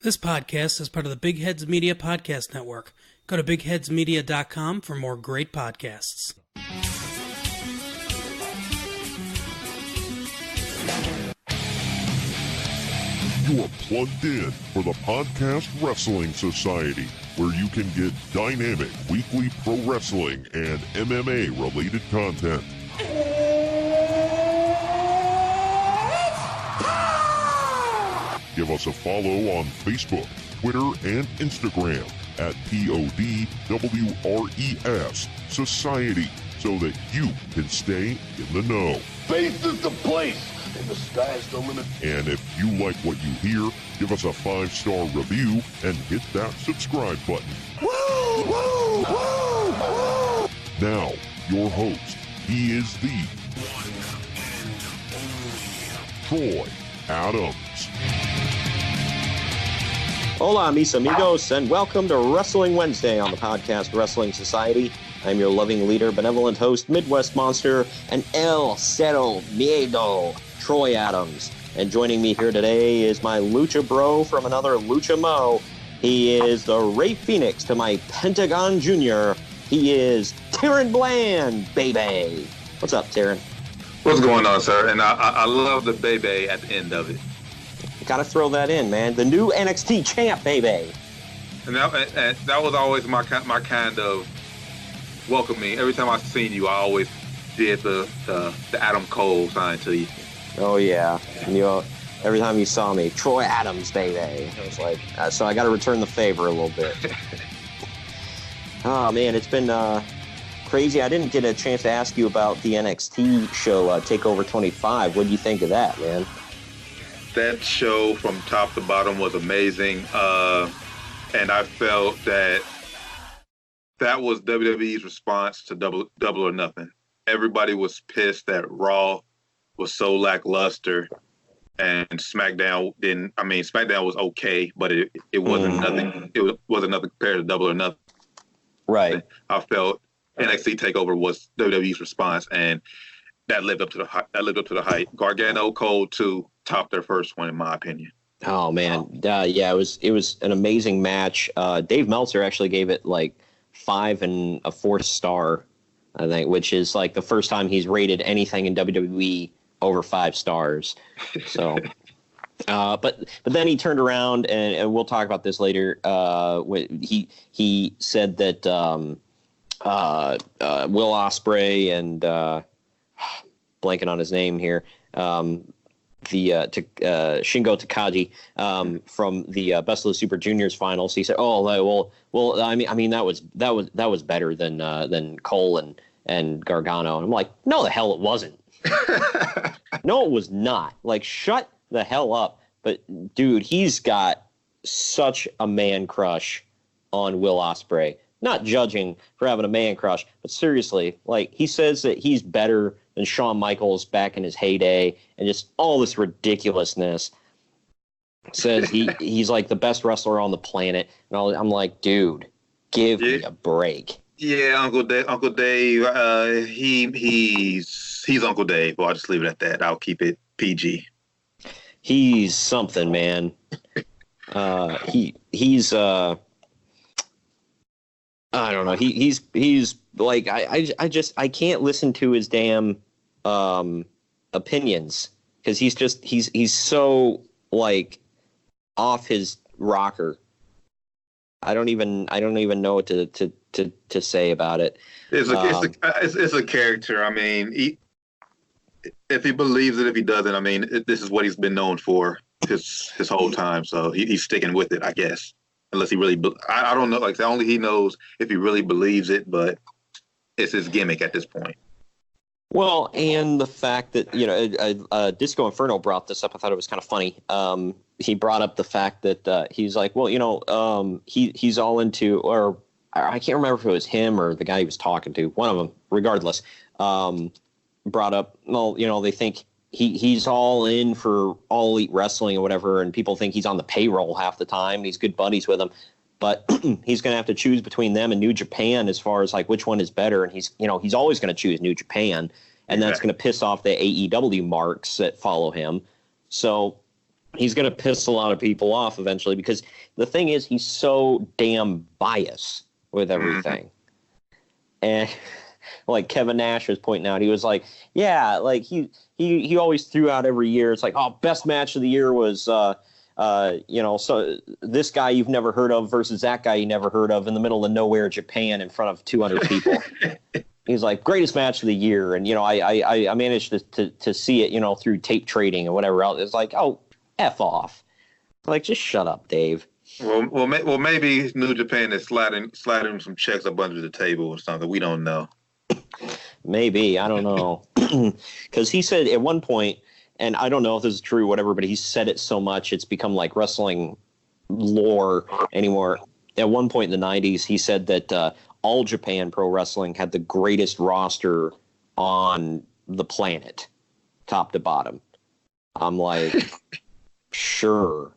This podcast is part of the Big Heads Media Podcast Network. Go to bigheadsmedia.com for more great podcasts. You are plugged in for the Podcast Wrestling Society, where you can get dynamic weekly pro wrestling and MMA-related content. Give us a follow on Facebook, Twitter, and Instagram at PODWRES Society so that you can stay in the know. Faith is the place, and the sky's the limit. And if you like what you hear, give us a 5-star review and hit that subscribe button. Woo! Woo! Woo! Woo! Now, your host, he is the one and only Troy Adams. Hola, mis amigos, and welcome to Wrestling Wednesday on the Podcast Wrestling Society. I'm your loving leader, benevolent host, Midwest Monster, and El Cero Miedo, Troy Adams. And joining me here today is my Lucha Bro from another Lucha Mo. He is the Ray Phoenix to my Pentagon Jr. He is Tarren Bland, baby. What's up, Tarren? What's going on, sir? And I love the baby at the end of it. Gotta throw that in, man. The new NXT champ, baby. And that was always my kind of welcoming. Every time I seen you, I always did the Adam Cole sign to you. Oh yeah, and every time you saw me, Troy Adams, baby. I was like, so I got to return the favor a little bit. Oh man, it's been crazy. I didn't get a chance to ask you about the NXT show, Takeover 25. What do you think of that, man? That show from top to bottom was amazing, and I felt that was WWE's response to Double or Nothing. Everybody was pissed that Raw was so lackluster, and SmackDown didn't. I mean, SmackDown was okay, but it wasn't nothing. It wasn't nothing compared to Double or Nothing. Right. I felt NXT Takeover was WWE's response, and that lived up to the hype. Gargano, Cole, too, topped their first one, in my opinion. Oh man, yeah, it was an amazing match. Dave Meltzer actually gave it like 5 4 star, I think, which is like the first time he's rated anything in WWE over 5 stars. So, but then he turned around and we'll talk about this later. He said that Will Ospreay and blanking on his name here. Shingo Takagi from the Best of the Super Juniors finals. He said, "Oh, well, I mean that was better than Cole and Gargano." And I'm like, "No, the hell it wasn't. No, it was not. Like, shut the hell up." But dude, he's got such a man crush on Will Ospreay. Not judging for having a man crush, but seriously, like, he says that he's better than Shawn Michaels back in his heyday, and just all this ridiculousn's. Says he's like the best wrestler on the planet, and I'm like, dude, give me a break. Yeah, Uncle Dave, he's Uncle Dave. Well, I'll just leave it at that. I'll keep it PG. He's something, man. He's I don't know. He's like, I can't listen to his damn opinions, because he's so like off his rocker. I don't even know what to say about it. It's a character. I mean, if he believes it, if he doesn't, I mean, this is what he's been known for his whole time. So he's sticking with it, I guess. Unless he really, I don't know. Like, only he knows if he really believes it, but it's his gimmick at this point. Well, and the fact that, Disco Inferno brought this up, I thought it was kind of funny. He brought up the fact that he's like, well, he's all into, or I can't remember if it was him or the guy he was talking to, one of them, regardless, brought up, well, they think he's all in for All Elite Wrestling or whatever, and people think he's on the payroll half the time. He's good buddies with them, but he's going to have to choose between them and New Japan as far as like which one is better. And he's always going to choose New Japan, and that's going to piss off the AEW marks that follow him. So he's going to piss a lot of people off eventually, because the thing is, he's so damn biased with everything. And like Kevin Nash was pointing out, he was like, yeah, like he always threw out every year. It's like, oh, best match of the year was, so this guy you've never heard of versus that guy you never heard of in the middle of nowhere, Japan, in front of 200 people. He's like, greatest match of the year. And, I managed to see it, through tape trading and whatever else. It's like, oh, F off. Like, just shut up, Dave. Well, maybe New Japan is sliding some checks up under the table or something. We don't know. Maybe. I don't know. Because he said at one point, and I don't know if this is true or whatever, but he said it so much it's become like wrestling lore anymore. At one point in the 90s, he said that All Japan Pro Wrestling had the greatest roster on the planet, top to bottom. I'm like, sure.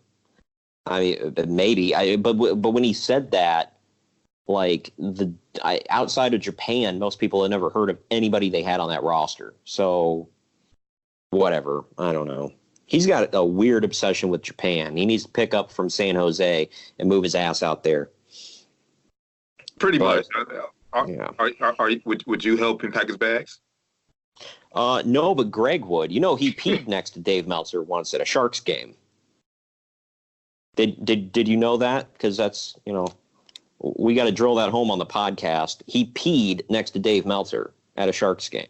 I mean, maybe. But when he said that, like outside of Japan, most people had never heard of anybody they had on that roster. So, whatever. I don't know. He's got a weird obsession with Japan. He needs to pick up from San Jose and move his ass out there. Pretty much. Yeah. Would you help him pack his bags? No, but Greg would. He peed next to Dave Meltzer once at a Sharks game. Did you know that? Because that's, we got to drill that home on the podcast. He peed next to Dave Meltzer at a Sharks game.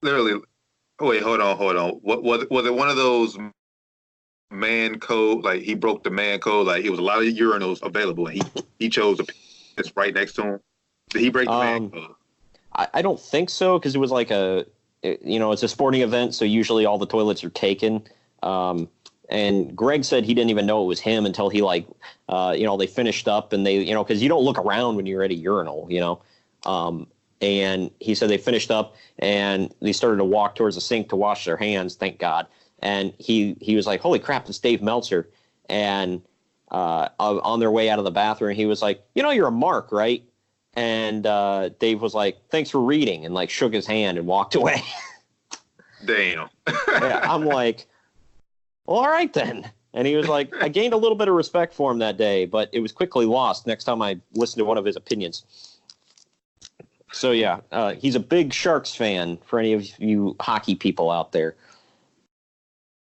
Literally. Wait, hold on. What was it? One of those man code? Like he broke the man code. Like it was a lot of urinals available, and he chose to piss right next to him. Did he break the man code? I don't think so, because it was like it's a sporting event, so usually all the toilets are taken. And Greg said he didn't even know it was him until he they finished up and they, because you don't look around when you're at a urinal, and he said they finished up and they started to walk towards the sink to wash their hands, thank God. And he was like, holy crap, it's Dave Meltzer. And on their way out of the bathroom, he was like, you're a mark, right? And Dave was like, thanks for reading, and like shook his hand and walked away. Damn. Yeah, I'm like, well, all right then. And he was like, I gained a little bit of respect for him that day, but it was quickly lost next time I listened to one of his opinions. So, yeah, he's a big Sharks fan for any of you hockey people out there.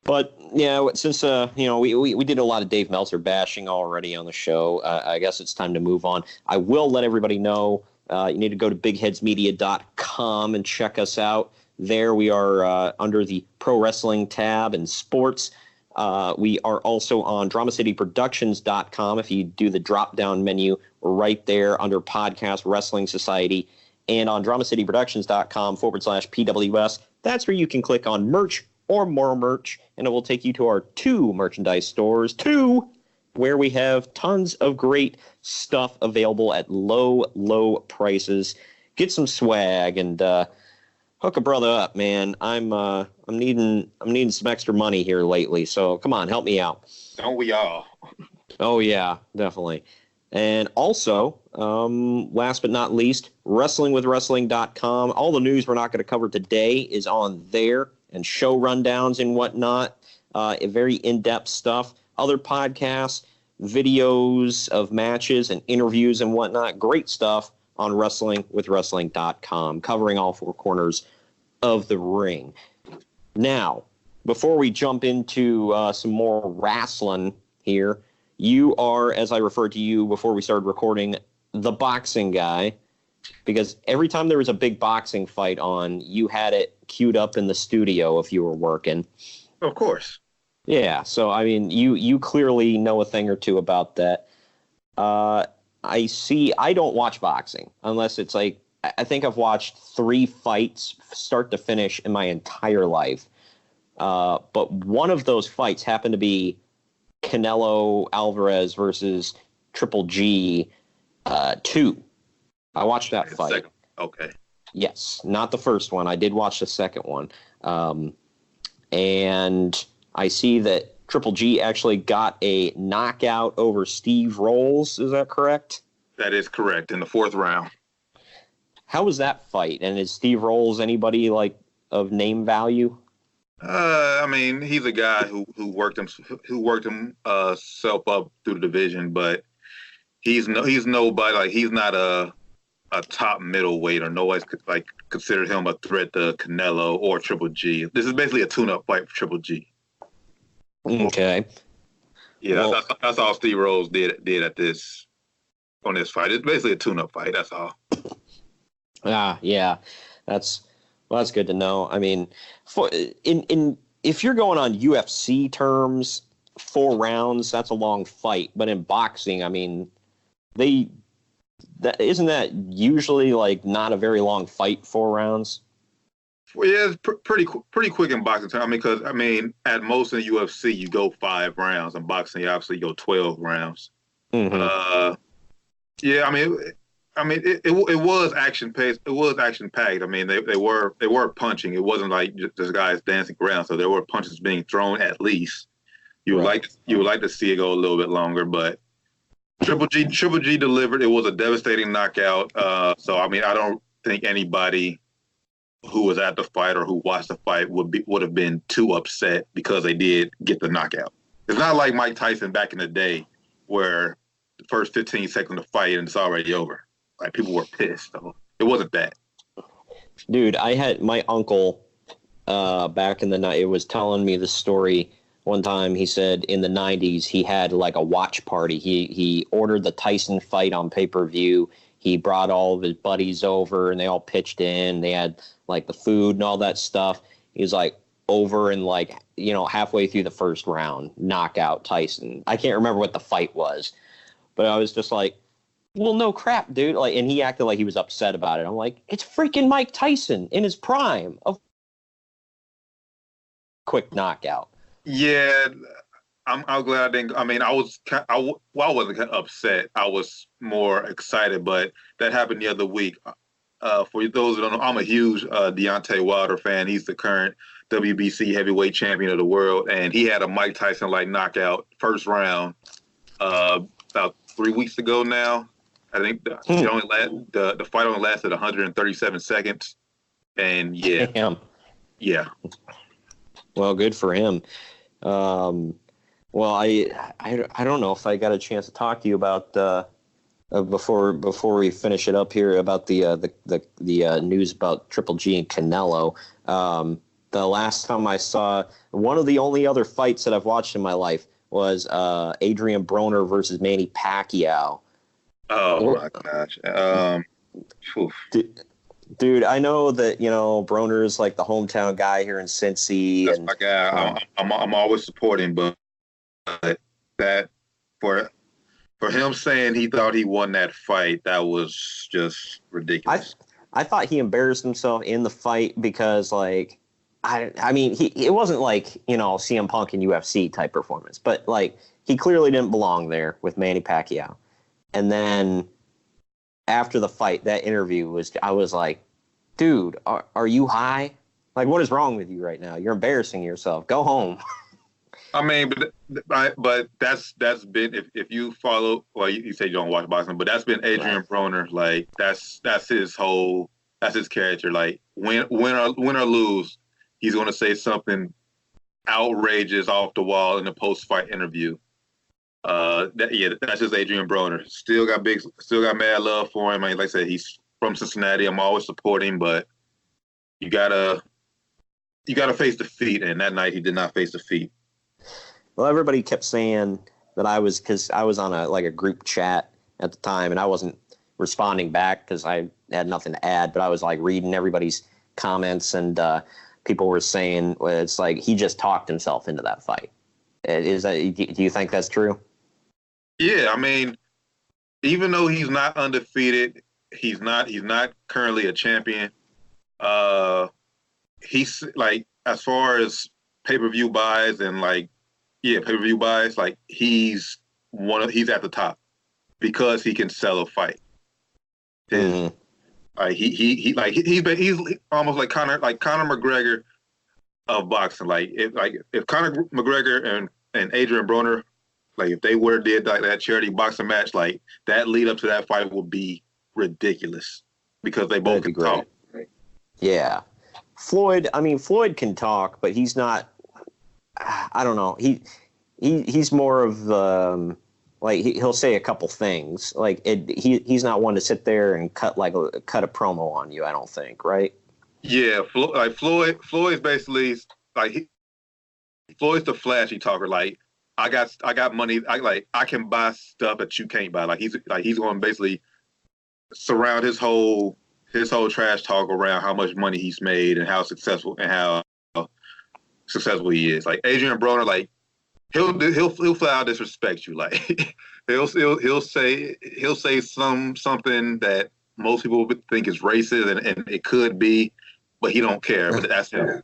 But, yeah, since, we did a lot of Dave Meltzer bashing already on the show, I guess it's time to move on. I will let everybody know you need to go to bigheadsmedia.com and check us out. There we are under the Pro Wrestling tab and sports. We are also on DramaCityProductions.com. If you do the drop-down menu, we're right there under Podcast Wrestling Society. And on DramaCityProductions.com/PWS, that's where you can click on merch or more merch, and it will take you to our 2 merchandise stores, where we have tons of great stuff available at low, low prices. Get some swag and hook a brother up, man. I'm needing some extra money here lately, so come on, help me out. Don't we all? Oh yeah, definitely. And also, last but not least, WrestlingWithWrestling.com. All the news we're not going to cover today is on there, and show rundowns and whatnot. Very in-depth stuff. Other podcasts, videos of matches and interviews and whatnot. Great stuff on WrestlingWithWrestling.com, covering all 4 corners of the ring. Now, before we jump into some more wrestling here, you are, as I referred to you before we started recording, the boxing guy, because every time there was a big boxing fight on, you had it queued up in the studio if you were working. Of course. Yeah, so, I mean, you clearly know a thing or two about that. I don't watch boxing unless it's like, I think I've watched 3 fights start to finish in my entire life. But one of those fights happened to be Canelo Alvarez versus Triple G 2. I watched that fight. Second. Okay. Yes, not the first one. I did watch the second one. And I see that Triple G actually got a knockout over Steve Rolls. Is that correct? That is correct, in the 4th round. How was that fight? And is Steve Rolls anybody like of name value? I mean, he's a guy who worked himself up through the division, but he's nobody like he's not a top middleweight or nobody's like considered him a threat to Canelo or Triple G. This is basically a tune-up fight for Triple G. Okay. Yeah, well, that's all Steve Rose did at this on this fight. It's basically a tune-up fight. That's all. Yeah, that's good to know. I mean, if you're going on UFC terms, 4 rounds, that's a long fight. But in boxing, I mean, isn't that usually like not a very long fight, 4 rounds? Well, yeah, it's pretty quick in boxing terms. I mean, because at most in the UFC you go 5 rounds. In boxing, you obviously go 12 rounds. Mm-hmm. Yeah, I mean, it was action paced. It was action packed. I mean, they were punching. It wasn't like just guys dancing around. So there were punches being thrown at least. You would like to see it go a little bit longer, but Triple G delivered. It was a devastating knockout. So I mean, I don't think anybody who was at the fight or who watched the fight would have been too upset because they did get the knockout. It's not like Mike Tyson back in the day where the first 15 seconds of the fight and it's already over. Like people were pissed. So it wasn't that. Dude, I had my uncle back in the night. It was telling me the story. One time he said in the 90s he had like a watch party. He ordered the Tyson fight on pay-per-view. He brought all of his buddies over and they all pitched in. They had like the food and all that stuff. He was like over and like, halfway through the first round, knockout Tyson. I can't remember what the fight was, but I was just like, well, no crap, dude. Like, and he acted like he was upset about it. I'm like, it's freaking Mike Tyson in his prime. Of quick knockout. Yeah, I'm glad I didn't. I mean, I wasn't upset. I was more excited, but that happened the other week. For those who don't know, I'm a huge Deontay Wilder fan. He's the current WBC heavyweight champion of the world, and he had a Mike Tyson-like knockout first round about 3 weeks ago now. I think the fight only lasted 137 seconds, and yeah. Damn. Yeah. Well, good for him. Well, I don't know if I got a chance to talk to you about before we finish it up here about the news about Triple G and Canelo. The last time I saw one of the only other fights that I've watched in my life was Adrian Broner versus Manny Pacquiao. Oh my gosh. Dude, I know that Broner is like the hometown guy here in Cincy. That's my guy. I'm always supporting, but that for him saying he thought he won that fight, that was just ridiculous. I thought he embarrassed himself in the fight because like I mean it wasn't like CM Punk and UFC type performance, but like he clearly didn't belong there with Manny Pacquiao. And then after the fight, that interview I was like, dude, are you high? Like, what is wrong with you right now? You're embarrassing yourself. Go home. I mean, but that's been if you follow. Well, you say you don't watch boxing, but that's been Adrian Broner. Like that's his character. Like win or lose, he's going to say something outrageous off the wall in the post fight interview. That's just Adrian Broner. Still got mad love for him. I mean, like I said, he's from Cincinnati. I'm always supporting, but you gotta face defeat. And that night, he did not face defeat. Well, everybody kept saying that because I was on a group chat at the time, and I wasn't responding back because I had nothing to add. But I was like reading everybody's comments, and people were saying it's like he just talked himself into that fight. Do you think that's true? Yeah, I mean, even though he's not undefeated, he's not currently a champion. He's like, as far as pay-per-view buys and pay-per-view buys, like he's at the top because he can sell a fight. Mm-hmm. Like he's almost like Conor McGregor of boxing. Like if Conor McGregor and Adrian Broner, like if they would have did like that charity boxing match, like that lead up to that fight would be ridiculous because they both can talk. Yeah. Floyd. I mean, Floyd can talk, but he's not. I don't know. He's more of like he'll say a couple things. Like he's not one to sit there and cut a promo on you. I don't think, right? Yeah, Floyd's basically like Floyd's the flashy talker. Like I got money. I can buy stuff that you can't buy. Like he's going to basically surround his whole trash talk around how much money he's made and how successful he is. Like Adrian Broner, like he'll flat out disrespect you. Like he'll say something that most people would think is racist and it could be, but he don't care. But that's him.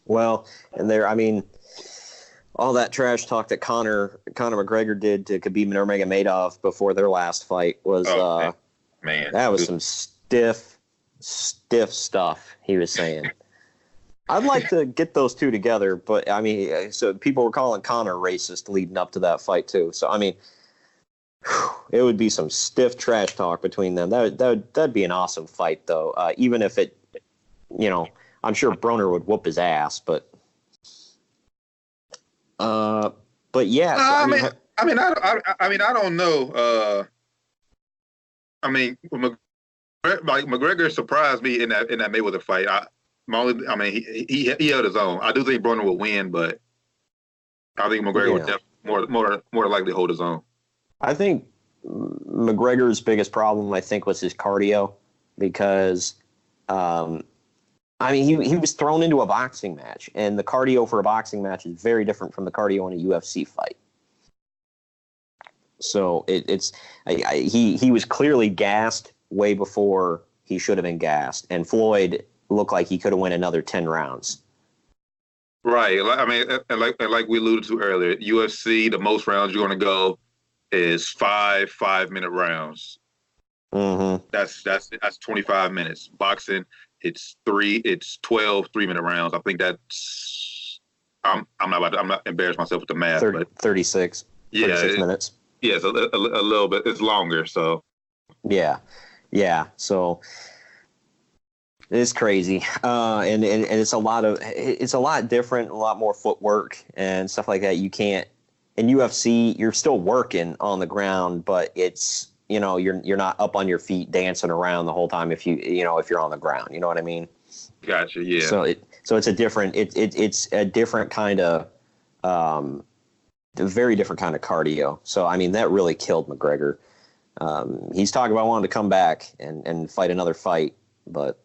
Well, and I mean, all that trash talk that Conor McGregor did to Khabib Nurmagomedov before their last fight was man, that was some stiff stuff he was saying. I'd like to get those two together, but I mean, so people were calling Conor racist leading up to that fight too. So I mean, it would be some stiff trash talk between them. That'd be an awesome fight, though. Even if it, I'm sure Broner would whoop his ass, but yeah. So, I don't know. McGregor surprised me in that Mayweather fight. He held his own. I do think Broner will win, but I think McGregor would definitely more likely hold his own. I think McGregor's biggest problem, was his cardio, because, he was thrown into a boxing match, and the cardio for a boxing match is very different from the cardio in a UFC fight. So he was clearly gassed way before he should have been gassed, and Floyd looked like he could have won another 10 rounds. Right. I mean, like we alluded to earlier, UFC, the most rounds you're going to go is 5-minute rounds. Mm-hmm. That's 25 minutes. Boxing, it's 12 3-minute rounds. I think that's I'm not embarrassed myself with the math, 36 minutes. Yeah, it's a little bit. It's longer, so yeah. So it's crazy, and it's a lot different, a lot more footwork and stuff like that. You can't in UFC. You're still working on the ground, but it's you're not up on your feet dancing around the whole time if you're on the ground. You know what I mean? Gotcha. Yeah. So it's a different it's a different kind of a very different kind of cardio. So I mean that really killed McGregor. He's talking about wanting to come back and fight another fight, but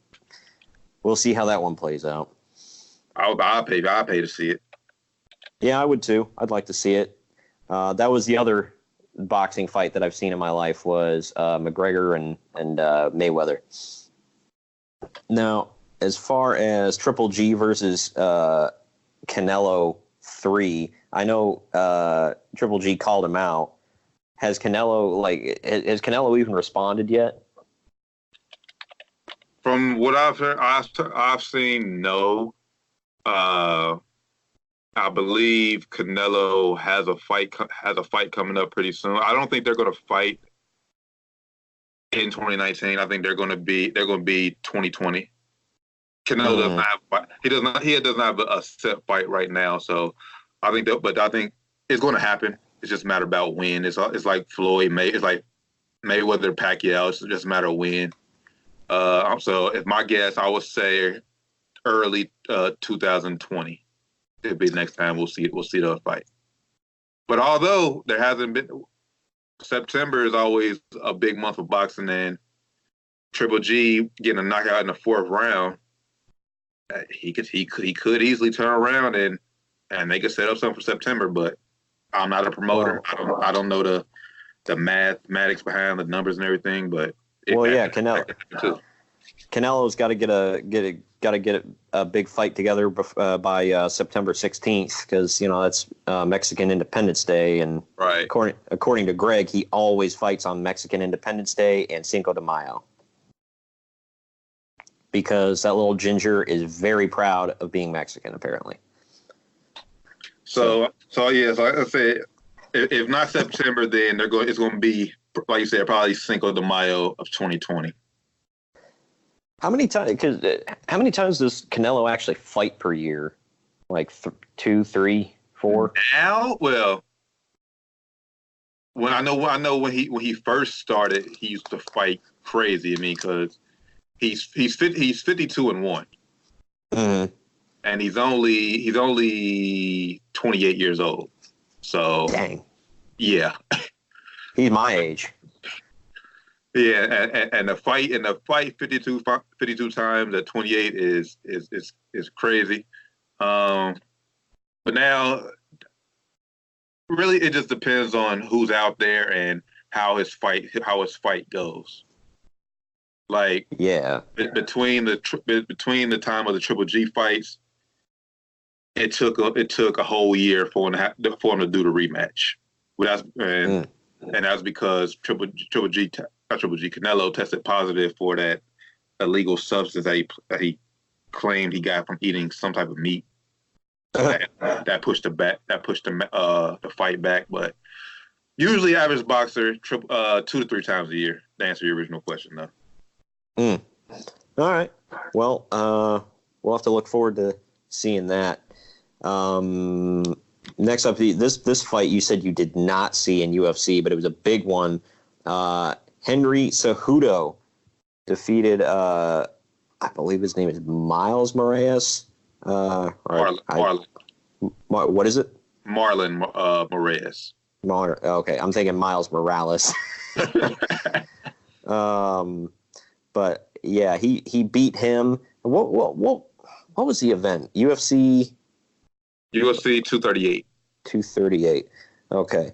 we'll see how that one plays out. I'll pay to see it. Yeah, I would too. I'd like to see it. That was the other boxing fight that I've seen in my life was McGregor and Mayweather. Now, as far as Triple G versus Canelo 3, I know Triple G called him out. Has Canelo even responded yet? From what I've heard, I've seen no. I believe Canelo has a fight coming up pretty soon. I don't think they're going to fight in 2019. I think they're going to be 2020. Canelo does not have he does not have a set fight right now. So I think it's going to happen. It's just a matter about when. It's like Floyd it's like Mayweather Pacquiao. It's just a matter of when. So if my guess, I would say early 2020. It'll be the next time we'll see the fight. But although there hasn't been, September is always a big month of boxing, and Triple G getting a knockout in the 4th round, he could easily turn around and they could set up something for September. But I'm not a promoter. I don't know the mathematics behind the numbers and everything. But Canelo's got to get a big fight together by September 16th, because that's Mexican Independence Day, and right. According to Greg, he always fights on Mexican Independence Day and Cinco de Mayo, because that little ginger is very proud of being Mexican, apparently. So I say, if not September, then it's going to be, like you said, probably Cinco de Mayo of 2020. How many times? Because how many times does Canelo actually fight per year? Like 2, 3, 4? Now, well, when I know when he first started, he used to fight crazy. I mean, because he's 52-1, Mm-hmm. and he's only 28 years old. So Dang, yeah, he's my age. yeah, and the fight 52 times at 28 is crazy. But now, really, it just depends on who's out there and how his fight goes. Like Yeah. between the time of the Triple G fights, it took a whole year for him to do the rematch. And that's because Canelo tested positive for that illegal substance that he claimed he got from eating some type of meat. That pushed the fight back. But usually, average boxer 2 to 3 times a year. To answer your original question, though. All right. Well, we'll have to look forward to seeing that. Next up, this fight you said you did not see in UFC, but it was a big one. Henry Cejudo defeated, I believe his name is Miles Moraes. Marlon. What is it? Marlon Moraes. Okay, I'm thinking Miles Morales. But yeah, he beat him. What was the event? UFC 238. 238. Okay.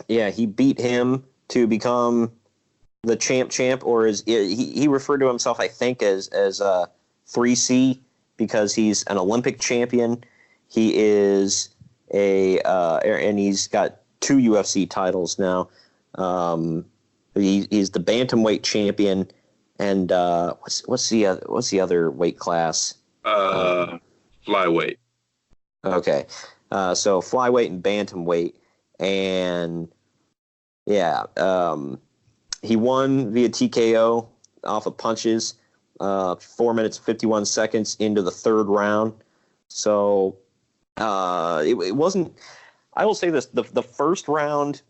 Yeah, he beat him to become the champ, or he referred to himself, I think, as 3C because he's an Olympic champion. He is and he's got 2 UFC titles now. He's the bantamweight champion, and what's the other weight class? Flyweight. Okay, so flyweight and bantamweight, and yeah, he won via TKO off of punches, 4 minutes 51 seconds into the 3rd round. So it wasn't. I will say this: the first round,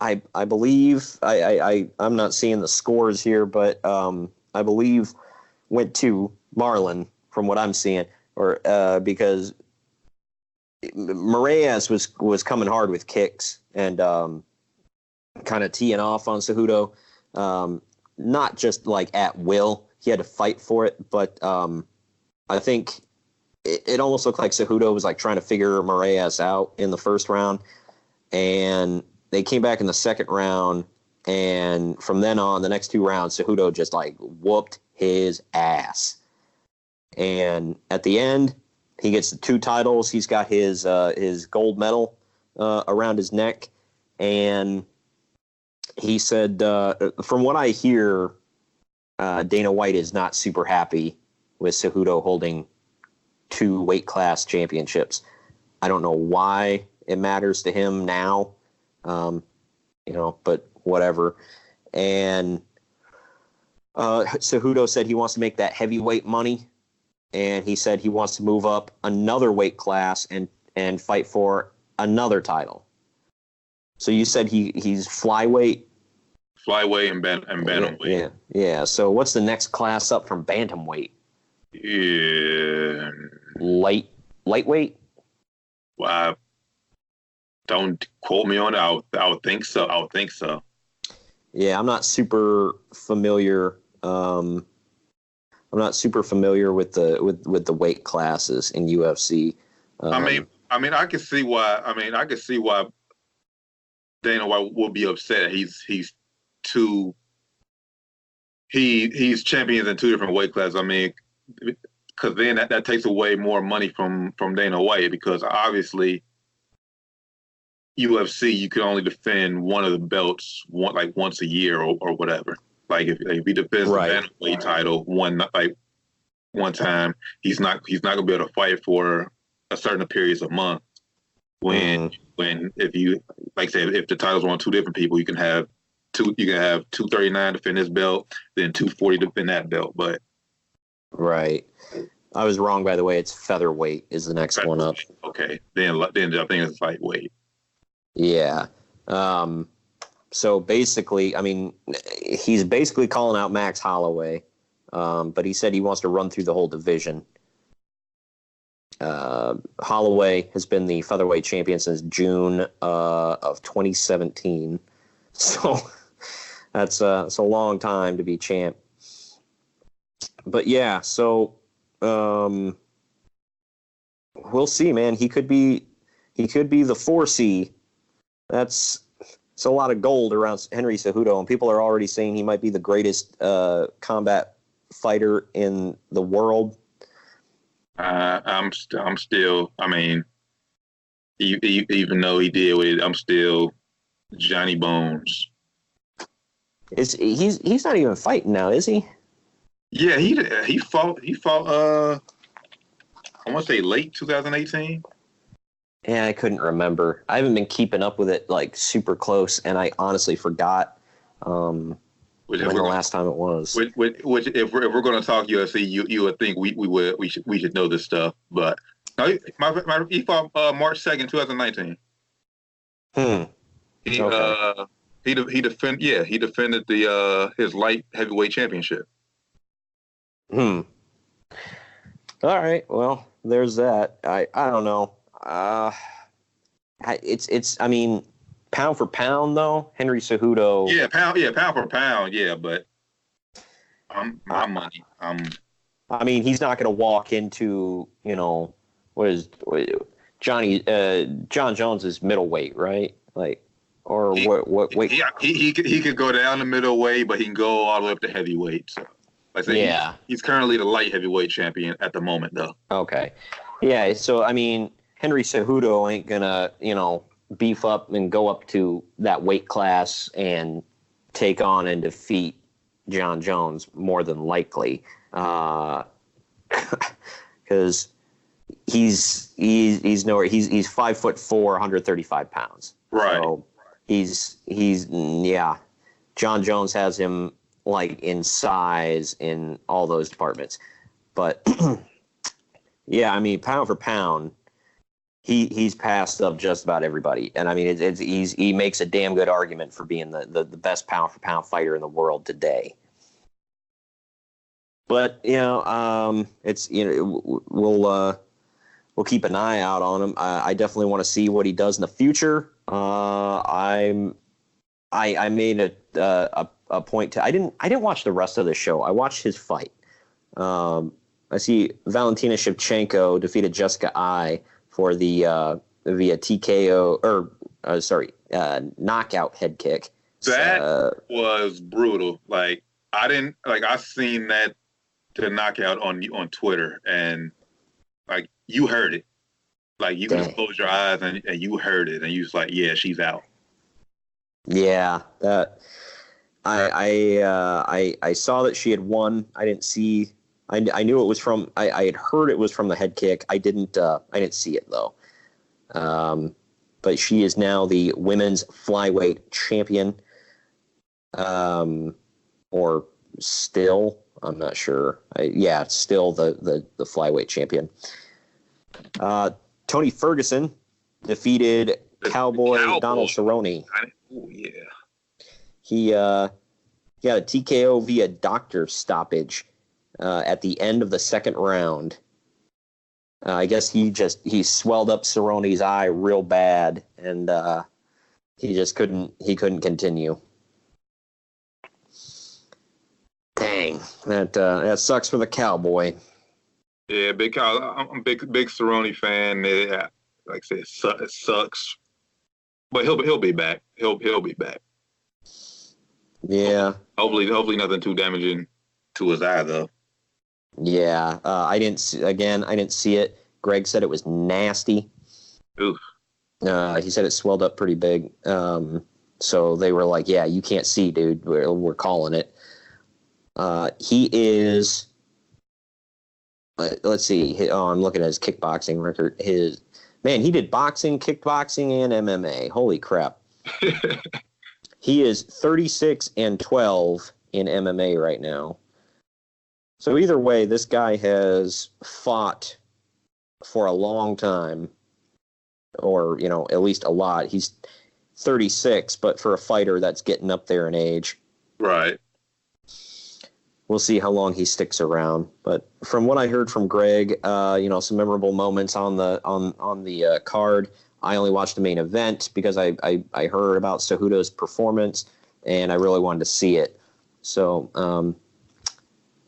I believe I'm not seeing the scores here, but I believe went to Marlon from what I'm seeing, or because Moraes was coming hard with kicks and kind of teeing off on Cejudo, not just like at will. He had to fight for it, but I think it almost looked like Cejudo was like trying to figure Moraes out in the first round, and they came back in the second round, and from then on, the next 2 rounds, Cejudo just like whooped his ass. And at the end, he gets the 2 titles. He's got his gold medal around his neck, and he said, from what I hear, Dana White is not super happy with Cejudo holding 2 weight class championships. I don't know why it matters to him now, but whatever. And Cejudo said he wants to make that heavyweight money, and he said he wants to move up another weight class and fight for another title. So you said he's flyweight and bantamweight. Yeah. So what's the next class up from bantamweight? Yeah. Lightweight? Well, don't quote me on it. I would think so. Yeah, I'm not super familiar. I'm not super familiar with the weight classes in UFC. I mean, I can see why. I can see why Dana White will be upset. He's champions in 2 different weight classes. I mean, because then that takes away more money from Dana White, because obviously UFC you can only defend one of the belts once a year or whatever. Like if he defends the bantamweight title one time, he's not gonna be able to fight for a certain periods of months. When if you if the titles are on 2 different people, you can have You can have 239 defend this belt, then 240 defend that belt. But right, I was wrong, by the way. It's featherweight is the next one up. Okay, then I think it's lightweight. Yeah. So basically, I mean, he's basically calling out Max Holloway, but he said he wants to run through the whole division. Holloway has been the featherweight champion since June of 2017. So that's a long time to be champ. But yeah, so we'll see, man. He could be the 4C. It's a lot of gold around Henry Cejudo, and people are already saying he might be the greatest combat fighter in the world. I'm still. I mean, even though he did with it, I'm still Johnny Bones. He's not even fighting now, is he? Yeah, he fought. I want to say late 2018. Yeah, I couldn't remember. I haven't been keeping up with it like super close, and I honestly forgot when the last time it was. Which if we're going to talk UFC, you would think we should know this stuff, but no, he fought March 2nd, 2019. He defended the his light heavyweight championship. All right, well, there's that. I don't know. It's I mean, pound for pound though, Henry Cejudo. Pound for pound, but my money. I mean, he's not going to walk into John Jones's middleweight, right? Like, or what? Wait, he could go down the middleweight, but he can go all the way up to heavyweight. So, like I say, he's currently the light heavyweight champion at the moment, though. Okay, yeah. So I mean, Henry Cejudo ain't gonna, beef up and go up to that weight class and take on and defeat John Jones more than likely, because he's nowhere. He's 5'4", 135 pounds. Right. So he's John Jones has him like in size in all those departments, but yeah, I mean, pound for pound, he's passed up just about everybody, and I mean, he makes a damn good argument for being the best pound for pound fighter in the world today. But it's we'll keep an eye out on him. I definitely want to see what he does in the future. I made a point to I didn't watch the rest of the show. I watched his fight. I see Valentina Shevchenko defeated Jessica Ai for the via TKO knockout head kick. That was brutal. Like I seen that the knockout on Twitter, and like you heard it. Like you can close your eyes and you heard it, and you was like, yeah, she's out. Yeah, that I saw that she had won. I didn't see. I knew it was from. I had heard it was from the head kick. I didn't see it though. But she is now the women's flyweight champion. Or still, I'm not sure. It's still the flyweight champion. Tony Ferguson defeated Cowboy Donald Cerrone. Oh yeah. He got a TKO via doctor stoppage at the end of the second round. I guess he swelled up Cerrone's eye real bad, and he just couldn't continue. Dang, that sucks for the Cowboy. Yeah, I'm a big Cerrone fan. Yeah, like I said, it sucks, but he'll be back. He'll be back. Yeah. Hopefully nothing too damaging to his eye though. Yeah, I didn't see it. Greg said it was nasty. Oof. He said it swelled up pretty big. So they were like, "Yeah, you can't see, dude. We're calling it." He is. Let's see. I'm looking at his kickboxing record. He did boxing, kickboxing, and MMA. Holy crap! He is 36-12 in MMA right now. So either way, this guy has fought for a long time, or, at least a lot. He's 36, but for a fighter, that's getting up there in age. Right. We'll see how long he sticks around. But from what I heard from Greg, some memorable moments on the card. I only watched the main event because I heard about Cejudo's performance, and I really wanted to see it. So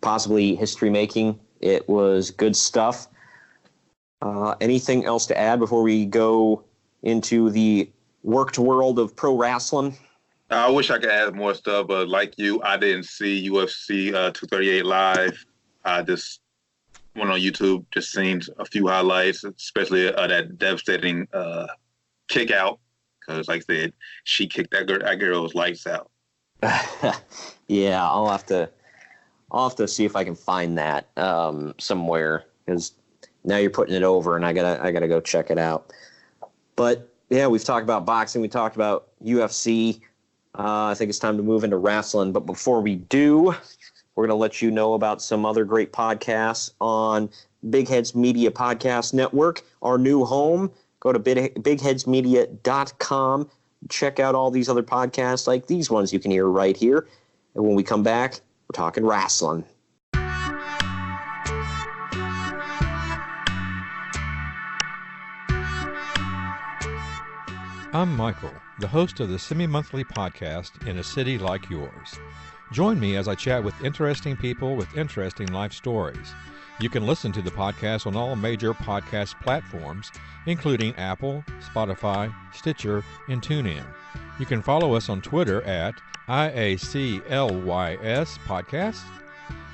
possibly history making. It was good stuff. Anything else to add before we go into the worked world of pro wrestling? I wish I could add more stuff, but like you, I didn't see UFC 238 live. I just went on YouTube, just seen a few highlights, especially that devastating kick out. Because, like I said, she kicked that girl's lights out. Yeah, I'll have to see if I can find that somewhere, because now you're putting it over, and I gotta go check it out. But yeah, we've talked about boxing, we talked about UFC. I think it's time to move into wrestling. But before we do, we're going to let you know about some other great podcasts on Big Heads Media Podcast Network, our new home. Go to bigheadsmedia.com. Check out all these other podcasts like these ones you can hear right here. And when we come back, we're talking wrestling. I'm Michael, the host of the semi-monthly podcast In a City Like Yours. Join me as I chat with interesting people with interesting life stories. You can listen to the podcast on all major podcast platforms, including Apple, Spotify, Stitcher, and TuneIn. You can follow us on Twitter at IACLYS Podcast,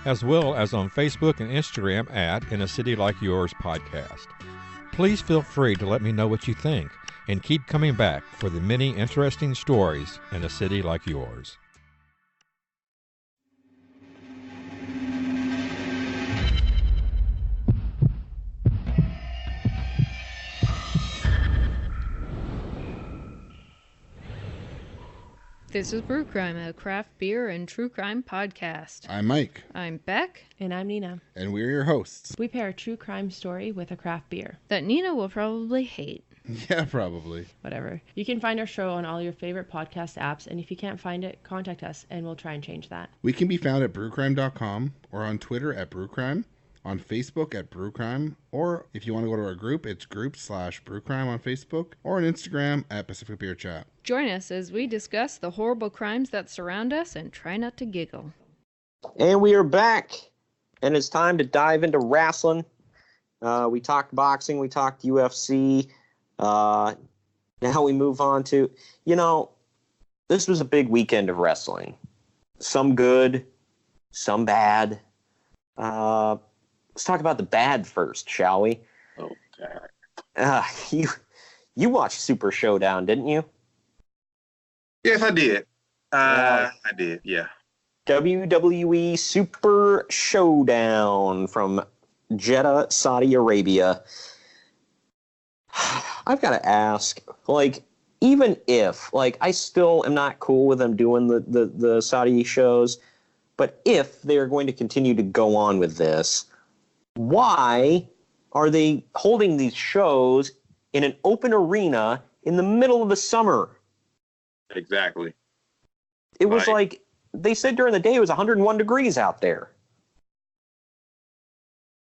as well as on Facebook and Instagram at In a City Like Yours Podcast. Please feel free to let me know what you think, and keep coming back for the many interesting stories in a city like yours. This is Brew Crime, a craft beer and true crime podcast. I'm Mike. I'm Beck. And I'm Nina. And we're your hosts. We pair a true crime story with a craft beer. That Nina will probably hate. Yeah, probably. Whatever. You can find our show on all your favorite podcast apps, and if you can't find it, contact us, and we'll try and change that. We can be found at brewcrime.com, or on Twitter at brewcrime, on Facebook at brewcrime, or if you want to go to our group, it's group/brewcrime on Facebook, or on Instagram at Pacific Beer Chat. Join us as we discuss the horrible crimes that surround us and try not to giggle. And we are back, and it's time to dive into wrestling. We talked boxing, we talked UFC. Now we move on to, this was a big weekend of wrestling. Some good, some bad. Let's talk about the bad first, shall we? Oh, God. You watched Super ShowDown, didn't you? Yes, I did. I did, yeah. WWE Super ShowDown from Jeddah, Saudi Arabia. I've got to ask, even if, I still am not cool with them doing the Saudi shows, but if they're going to continue to go on with this, why are they holding these shows in an open arena in the middle of the summer? Exactly. It was they said during the day it was 101 degrees out there.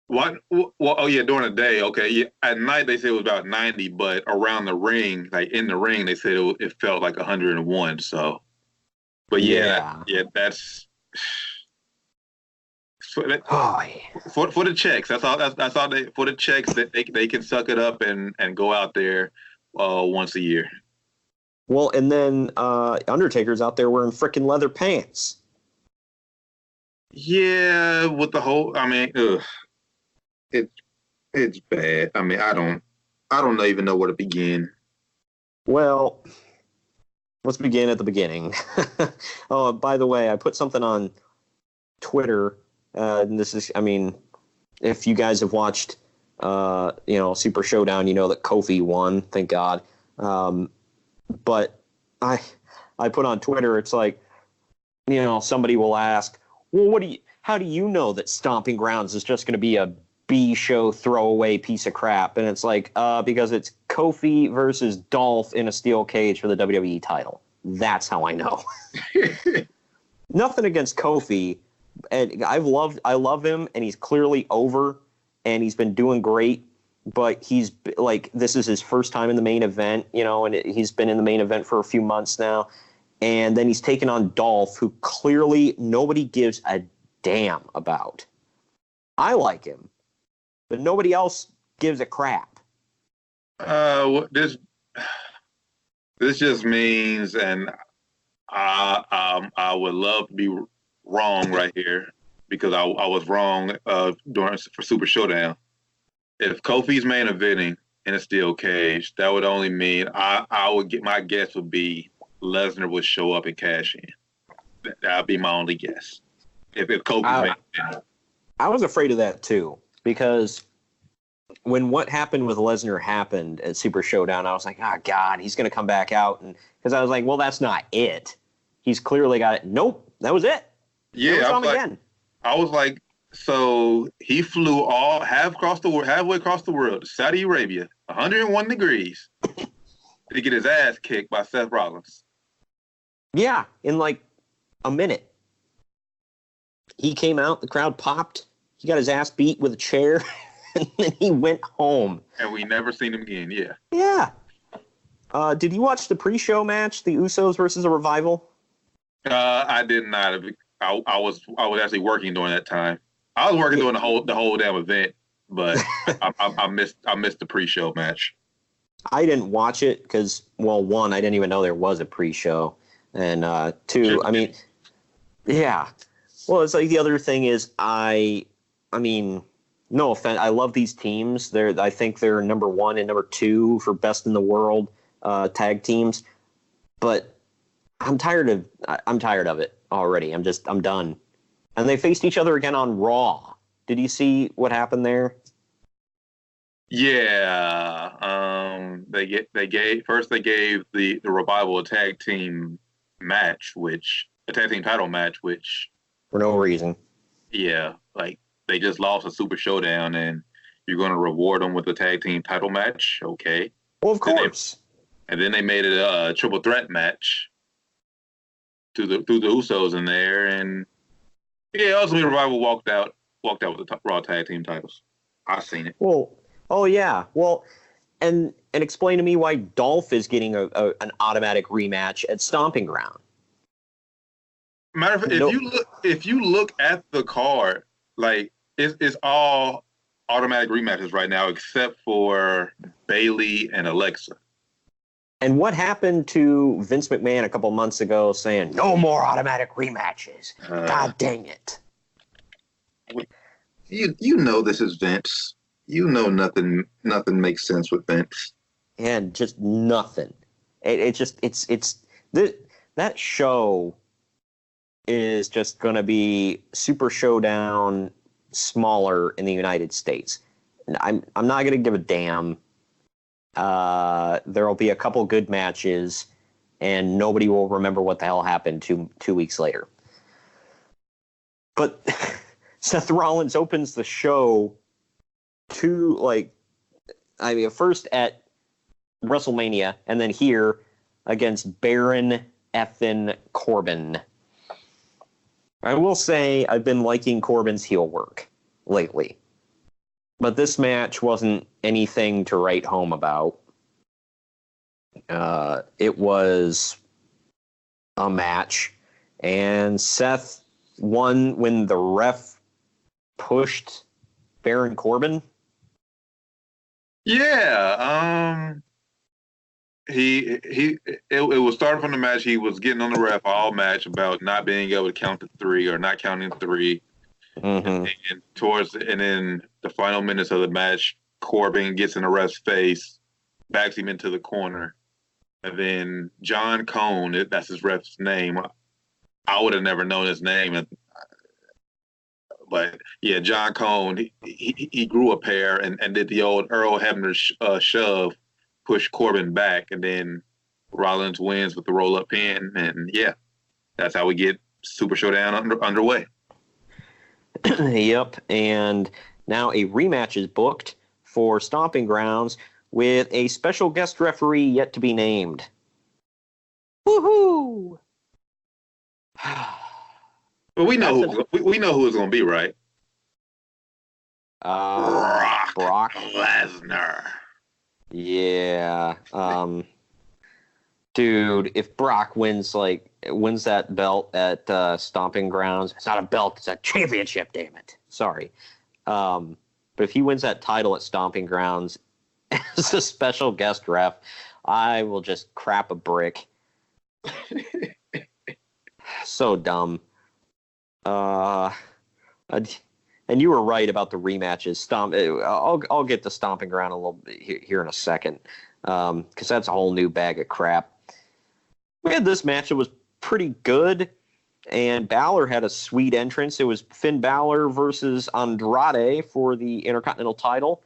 What? Well, oh yeah, during the day, okay. Yeah, at night they said it was about 90, but around the ring, in the ring, they said it felt like 101. So, but that's for the checks. That's all. That's all they for the checks that they can suck it up and go out there once a year. Well, and then Undertaker's out there wearing frickin' leather pants. Yeah, with the whole, it's bad. I don't even know where to begin. Well, let's begin at the beginning. Oh, by the way, I put something on Twitter. And this is, if you guys have watched, Super ShowDown, you know that Kofi won. Thank God. But I I put on Twitter, it's like, somebody will ask, well, how do you know that Stomping Grounds is just going to be a B show throwaway piece of crap? And it's like, because it's Kofi versus Dolph in a steel cage for the WWE title. That's how I know. Nothing against Kofi, and I love him, and he's clearly over, and he's been doing great. But he's like, this is his first time in the main event, and he's been in the main event for a few months now. And then he's taken on Dolph, who clearly nobody gives a damn about. I like him, but nobody else gives a crap. This just means, and I would love to be wrong right here, because I was wrong for Super Showdown. If Kofi's main eventing in a steel cage, that would only mean my guess would be Lesnar would show up and cash in. That'd be my only guess. If Kofi's main eventing. I was afraid of that too, because when what happened with Lesnar happened at Super Showdown, I was like, oh God, he's going to come back out. And because I was like, well, that's not it. He's clearly got it. Nope, that was it. Yeah, I was like, so he flew halfway across the world to Saudi Arabia, 101 degrees, to get his ass kicked by Seth Rollins. Yeah, in like a minute. He came out, the crowd popped, he got his ass beat with a chair, and then he went home. And we never seen him again, yeah. Yeah. Did you watch the pre-show match, the Usos versus a Revival? I did not. I was actually working during that time. I was working during the whole damn event, but I missed the pre-show match. I didn't watch it because, well, one, I didn't even know there was a pre-show, and two, I mean, yeah. Well, it's like the other thing is I mean, no offense, I love these teams. I think they're number 1 and number 2 for best in the world tag teams, but I'm tired of it already. I'm done. And they faced each other again on Raw. Did you see what happened there? Yeah. They gave the Revival a tag team title match, which for no reason. Yeah, like they just lost a Super Showdown, and you're going to reward them with a tag team title match. Okay. Well, of course. And then they made it a triple threat match. Through the Usos in there, and yeah, ultimately Revival walked out with the Raw tag team titles. I've seen it. Well, oh yeah. Well, and explain to me why Dolph is getting an automatic rematch at Stomping Ground. Matter of fact, if you look at the card, like it's all automatic rematches right now, except for Bayley and Alexa. And what happened to Vince McMahon a couple months ago saying, no more automatic rematches? God dang it. You know this is Vince. You know nothing makes sense with Vince. And just nothing. That show is just going to be Super Showdown smaller in the United States. And I'm not going to give a damn. There will be a couple good matches, and nobody will remember what the hell happened two weeks later. But Seth Rollins opens the show first at WrestleMania, and then here against Baron effin' Corbin. I will say I've been liking Corbin's heel work lately. But this match wasn't anything to write home about. It was a match, and Seth won when the ref pushed Baron Corbin. Yeah, it was starting from the match. He was getting on the ref all match about not being able to count to 3 or not counting 3. Mm-hmm. And then the final minutes of the match, Corbin gets in the ref's face, backs him into the corner, and then John Cone, that's his ref's name. I would have never known his name, but yeah, John Cone. He grew a pair and did the old Earl Hebner shove, pushed Corbin back, and then Rollins wins with the roll-up pin, and yeah, that's how we get Super Showdown underway. Yep, and now a rematch is booked for Stomping Grounds with a special guest referee yet to be named. Woohoo! But we know who it's going to be, right? Brock Lesnar. Yeah. Dude, if Brock wins that belt at Stomping Grounds, it's not a belt, it's a championship, damn it. Sorry. But if he wins that title at Stomping Grounds as a special guest ref, I will just crap a brick. So dumb. And you were right about the rematches. I'll get to Stomping Ground a little bit here in a second, because that's a whole new bag of crap. We had this match that was pretty good, and Balor had a sweet entrance. It was Finn Balor versus Andrade for the Intercontinental title.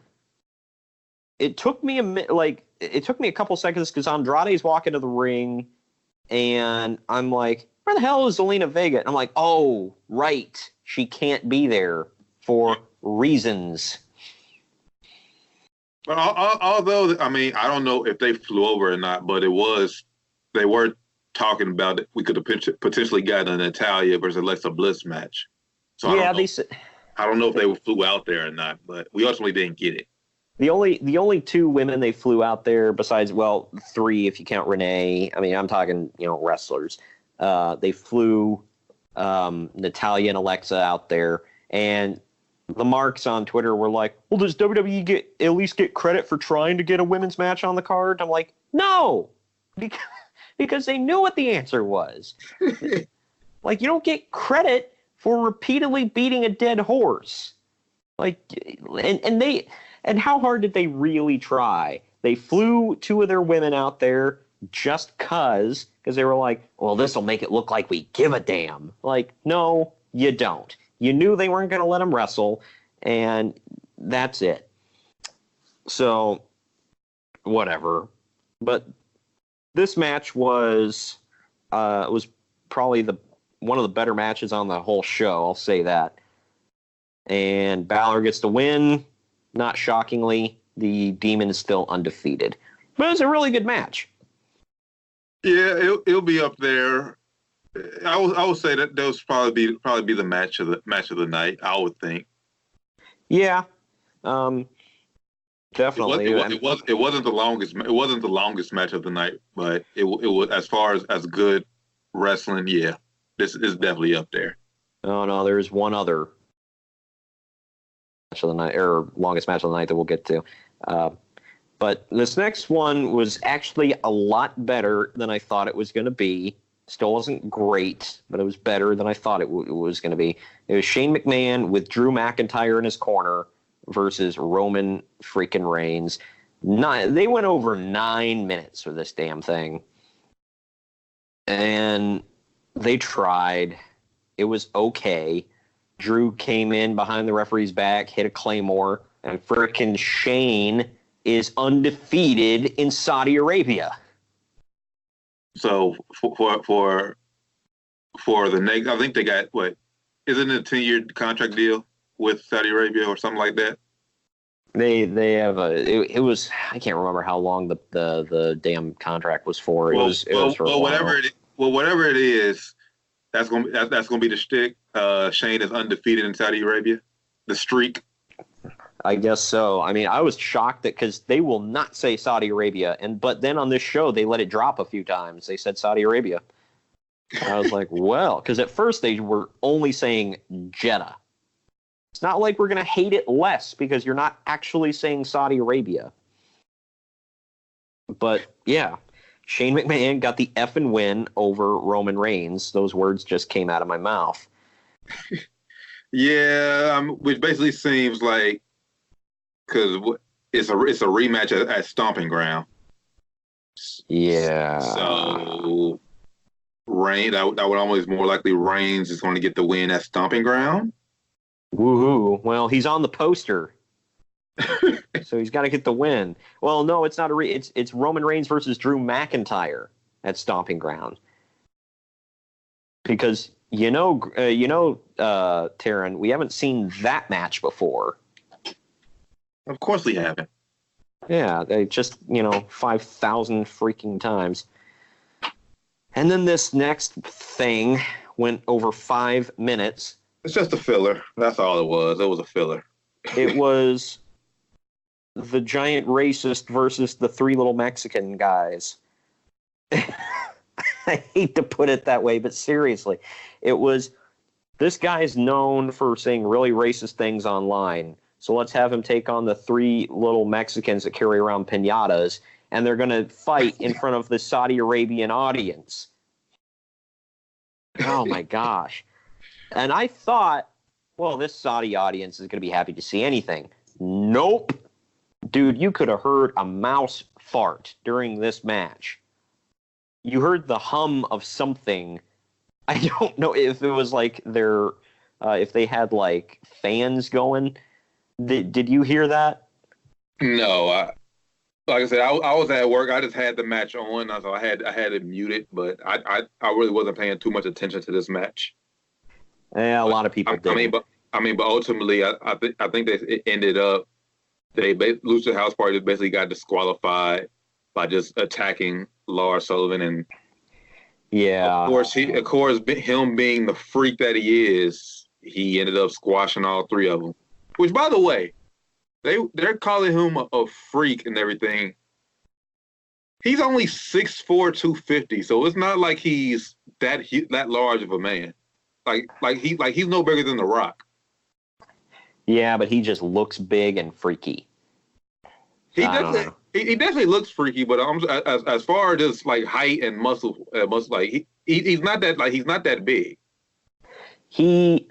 It took me a couple seconds because Andrade's walking to the ring, and I'm like, where the hell is Zelina Vega? And I'm like, oh, right. She can't be there for reasons. But although, I mean, I don't know if they flew over or not, but they were talking about it. We could have potentially gotten an Natalya versus Alexa Bliss match. So yeah, I don't know if they flew out there or not, but we ultimately didn't get it. The only two women they flew out there, besides, well, three if you count Renee. I mean, I'm talking, wrestlers. They flew Natalya and Alexa out there, and the marks on Twitter were like, well, does WWE at least get credit for trying to get a women's match on the card? I'm like, no, because they knew what the answer was. Like, you don't get credit for repeatedly beating a dead horse. Like, and how hard did they really try? They flew two of their women out there just because they were like, well, this will make it look like we give a damn. Like, no, you don't. You knew they weren't going to let them wrestle, and that's it. So, whatever. But this match was probably one of the better matches on the whole show, I'll say that. And Balor gets the win. Not shockingly, the Demon is still undefeated. But it was a really good match. Yeah, it'll be up there. I would say that was probably be the match of the night. I would think. Yeah, definitely. It wasn't the longest. It wasn't the longest match of the night, but it was, as far as good wrestling. Yeah, this is definitely up there. Oh no, there's one other match of the night, or longest match of the night, that we'll get to. But this next one was actually a lot better than I thought it was going to be. Still wasn't great, but it was better than I thought it was going to be. It was Shane McMahon with Drew McIntyre in his corner versus Roman freaking Reigns. They went over 9 minutes for this damn thing. And they tried. It was okay. Drew came in behind the referee's back, hit a Claymore, and frickin' Shane is undefeated in Saudi Arabia. So for the next, I think they got, what, isn't it a 10-year contract deal with Saudi Arabia or something like that? They have it was, I can't remember how long the damn contract was for. It was for a while. Whatever it is, that's gonna be the shtick. Shane is undefeated in Saudi Arabia. The streak. I guess so. I mean, I was shocked because they will not say Saudi Arabia, but then on this show they let it drop a few times. They said Saudi Arabia. I was like, well, because at first they were only saying Jeddah. It's not like we're going to hate it less because you're not actually saying Saudi Arabia. But yeah, Shane McMahon got the effing win over Roman Reigns. Those words just came out of my mouth. Yeah, which basically seems like, because it's a rematch at Stomping Ground. Yeah. So Reigns, that would almost more likely Reigns is going to get the win at Stomping Ground. Woohoo! Well, he's on the poster, so he's got to get the win. Well, no, it's not it's Roman Reigns versus Drew McIntyre. at Stomping Ground. Because, Tarren, we haven't seen that match before. Of course we haven't. Yeah, they just, 5,000 freaking times. And then this next thing went over 5 minutes. It's just a filler. That's all it was. It was a filler. It was the giant racist versus the three little Mexican guys. I hate to put it that way, but seriously, it was, this guy's known for saying really racist things online. So let's have him take on the three little Mexicans that carry around piñatas, and they're going to fight in front of the Saudi Arabian audience. Oh, my gosh. And I thought, well, this Saudi audience is going to be happy to see anything. Nope. Dude, you could have heard a mouse fart during this match. You heard the hum of something. I don't know if it was like if they had like fans going. Did you hear that? No, like I said, I was at work. I just had the match on, so I had it muted. But I really wasn't paying too much attention to this match. Yeah, a lot of people did. But ultimately, I think it ended up Lucha House Party basically got disqualified by just attacking Lars Sullivan, and yeah, of course, him being the freak that he is, he ended up squashing all three of them. Which, by the way, they're calling him a freak and everything. He's only 6'4", 250, so it's not like he's that large of a man. Like he's no bigger than The Rock. Yeah, but he just looks big and freaky. He definitely looks freaky, but as far as just like height and muscle, like he's not that big. He's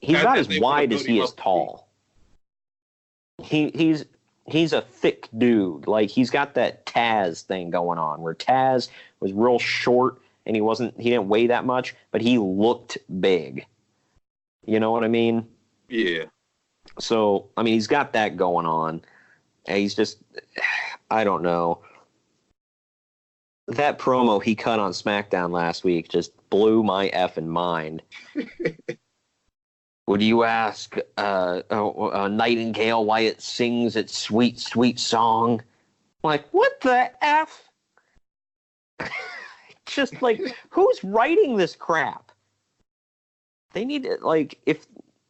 not as wide as he is tall. He's a thick dude. Like, he's got that Taz thing going on, where Taz was real short and he didn't weigh that much, but he looked big. You know what I mean? Yeah. So, I mean, he's got that going on. And he's just, I don't know. That promo he cut on SmackDown last week just blew my effing mind. Would you ask a nightingale why it sings its sweet, sweet song? Like, what the F? Just like, who's writing this crap? They need to, like,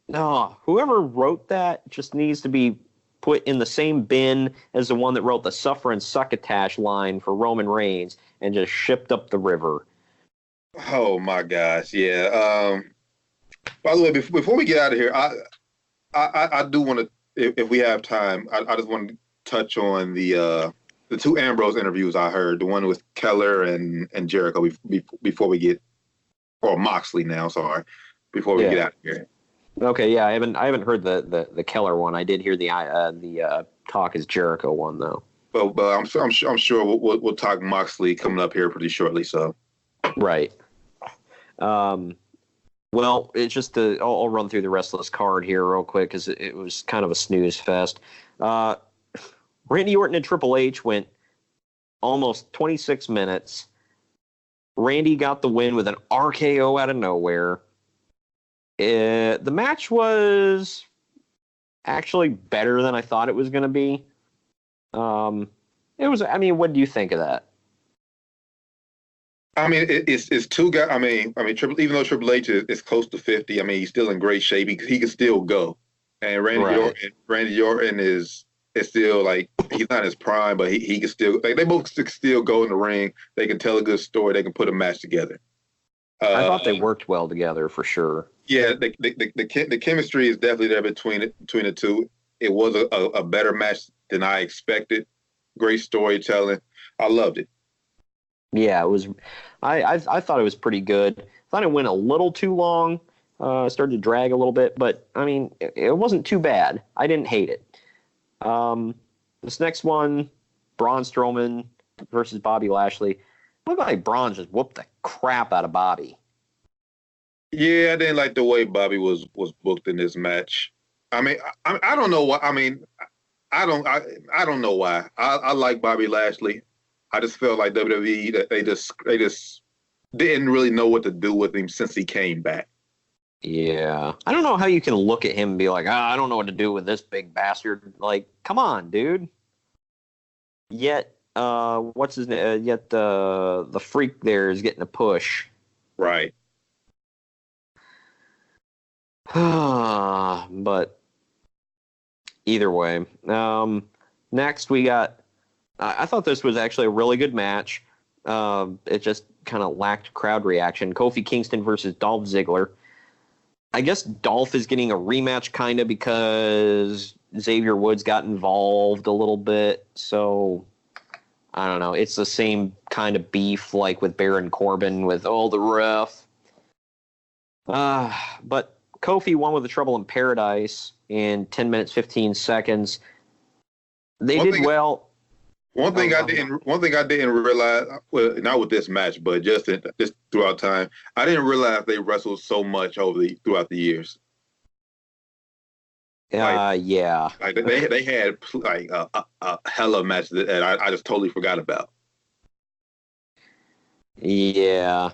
whoever wrote that just needs to be put in the same bin as the one that wrote the Suffer and Succotash line for Roman Reigns and just shipped up the river. Oh, my gosh, yeah. By the way, before we get out of here, I do want to, if we have time, I just want to touch on the two Ambrose interviews I heard, the one with Keller and Jericho before we get, or Moxley now, sorry, before we get out of here. Okay, yeah, I haven't heard the Keller one. I did hear the Talk is Jericho one though. But I'm sure we'll talk Moxley coming up here pretty shortly. So, right. Well, it's just I'll run through the rest of this card here real quick because it was kind of a snooze fest. Randy Orton and Triple H went almost 26 minutes. Randy got the win with an RKO out of nowhere. The match was actually better than I thought it was going to be. It was. I mean, what do you think of that? I mean, it's two guys. I mean, even though Triple H is close to 50, I mean, he's still in great shape. He can still go. And Randy Orton is still like, he's not in his prime, but he can still, like, they both still go in the ring. They can tell a good story. They can put a match together. I thought they worked well together for sure. Yeah, the chemistry is definitely there between the two. It was a better match than I expected. Great storytelling. I loved it. Yeah, it was. I thought it was pretty good. I thought it went a little too long. Started to drag a little bit, but I mean, it wasn't too bad. I didn't hate it. This next one, Braun Strowman versus Bobby Lashley. Looked like Braun just whooped the crap out of Bobby. Yeah, I didn't like the way Bobby was booked in this match. I mean, I don't know why. I mean, I don't know why. I like Bobby Lashley. I just felt like WWE that they just didn't really know what to do with him since he came back. Yeah. I don't know how you can look at him and be like, I don't know what to do with this big bastard. Like, come on, dude. Yet, what's his name? Yet the freak there is getting a push. Right. But either way. Next we got, I thought this was actually a really good match. It just kind of lacked crowd reaction. Kofi Kingston versus Dolph Ziggler. I guess Dolph is getting a rematch kind of because Xavier Woods got involved a little bit. So, I don't know. It's the same kind of beef like with Baron Corbin with, the ref. But Kofi won with the Trouble in Paradise in 10 minutes, 15 seconds. They did well. One thing I didn't realize, well, not with this match, but just throughout time, I didn't realize they wrestled so much throughout the years. Yeah. Like they had like a hella match that I just totally forgot about. Yeah.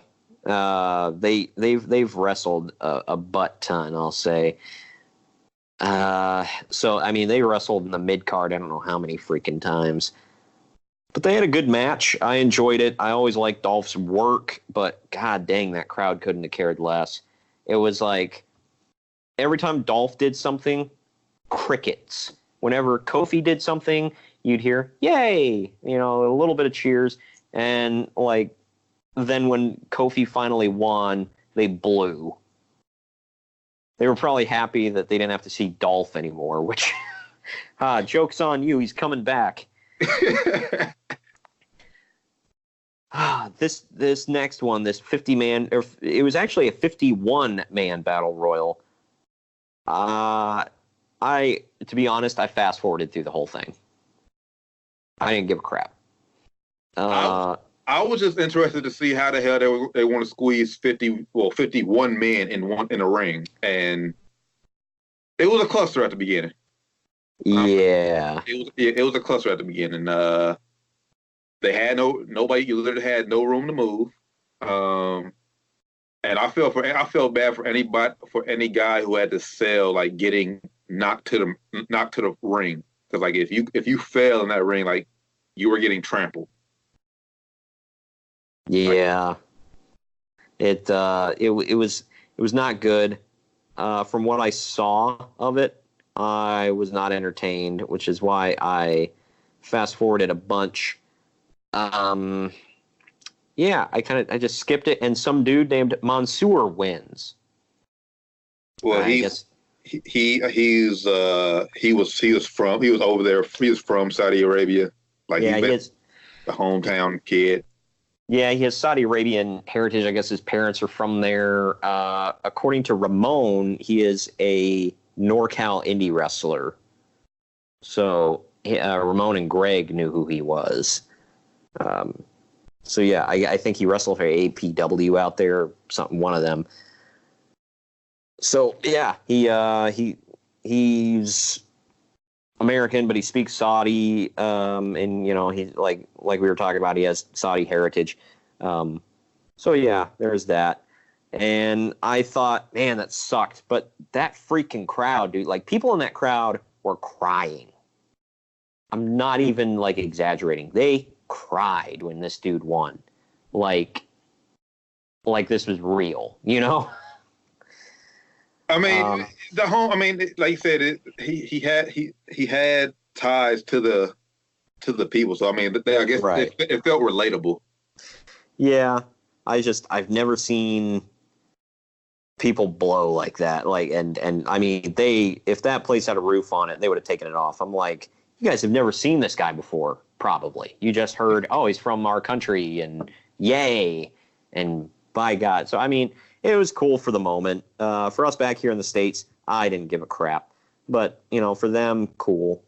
They've wrestled a butt ton, I'll say. So I mean, they wrestled in the mid card. I don't know how many freaking times. But they had a good match. I enjoyed it. I always liked Dolph's work, but god dang, that crowd couldn't have cared less. It was like every time Dolph did something, crickets. Whenever Kofi did something, you'd hear, yay, a little bit of cheers. And like, then when Kofi finally won, they blew. They were probably happy that they didn't have to see Dolph anymore, which, joke's on you, he's coming back. This next one, this 50-man, it was actually a 51-man battle royal. To be honest, I fast forwarded through the whole thing. I didn't give a crap. I was just interested to see how the hell they want to squeeze 51 men in a ring, and it was a cluster at the beginning. Yeah, it was a cluster at the beginning. They had nobody. You literally had no room to move. And I felt bad for any guy who had to sell like getting knocked to the ring, because like if you fell in that ring, like you were getting trampled. Yeah, it was not good. From what I saw of it, I was not entertained, which is why I fast forwarded a bunch. Yeah, I just skipped it, and some dude named Mansoor wins. Well, he was over there. He was from Saudi Arabia. Like yeah, he's the hometown kid. Yeah, he has Saudi Arabian heritage. I guess his parents are from there. According to Ramon, he is a NorCal indie wrestler. So Ramon and Greg knew who he was. So yeah, I think he wrestled for APW out there, one of them. So yeah, he's American, but he speaks Saudi, and he's like we were talking about, he has Saudi heritage. So yeah, there's that. And I thought, man, that sucked. But that freaking crowd, dude, like people in that crowd were crying. I'm not even like exaggerating. They cried when this dude won. Like this was real, I mean, like you said, he had ties to the people. So I mean, I guess right. it felt relatable. Yeah, I've never seen people blow like that. Like, and I mean, if that place had a roof on it, they would have taken it off. I'm like, you guys have never seen this guy before, probably. You just heard, oh, he's from our country, and yay, and by God. So I mean, it was cool for the moment. For us back here in the States, I didn't give a crap. But, for them, cool.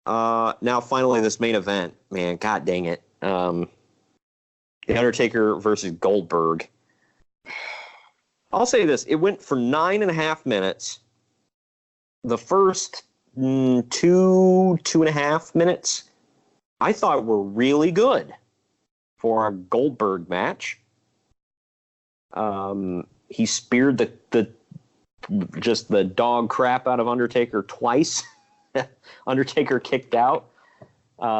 Now, finally, this main event. Man, God dang it. The Undertaker versus Goldberg. I'll say this. It went for 9.5 minutes. The first 2.5 minutes I thought were really good for a Goldberg match. He speared the dog crap out of Undertaker twice. Undertaker kicked out.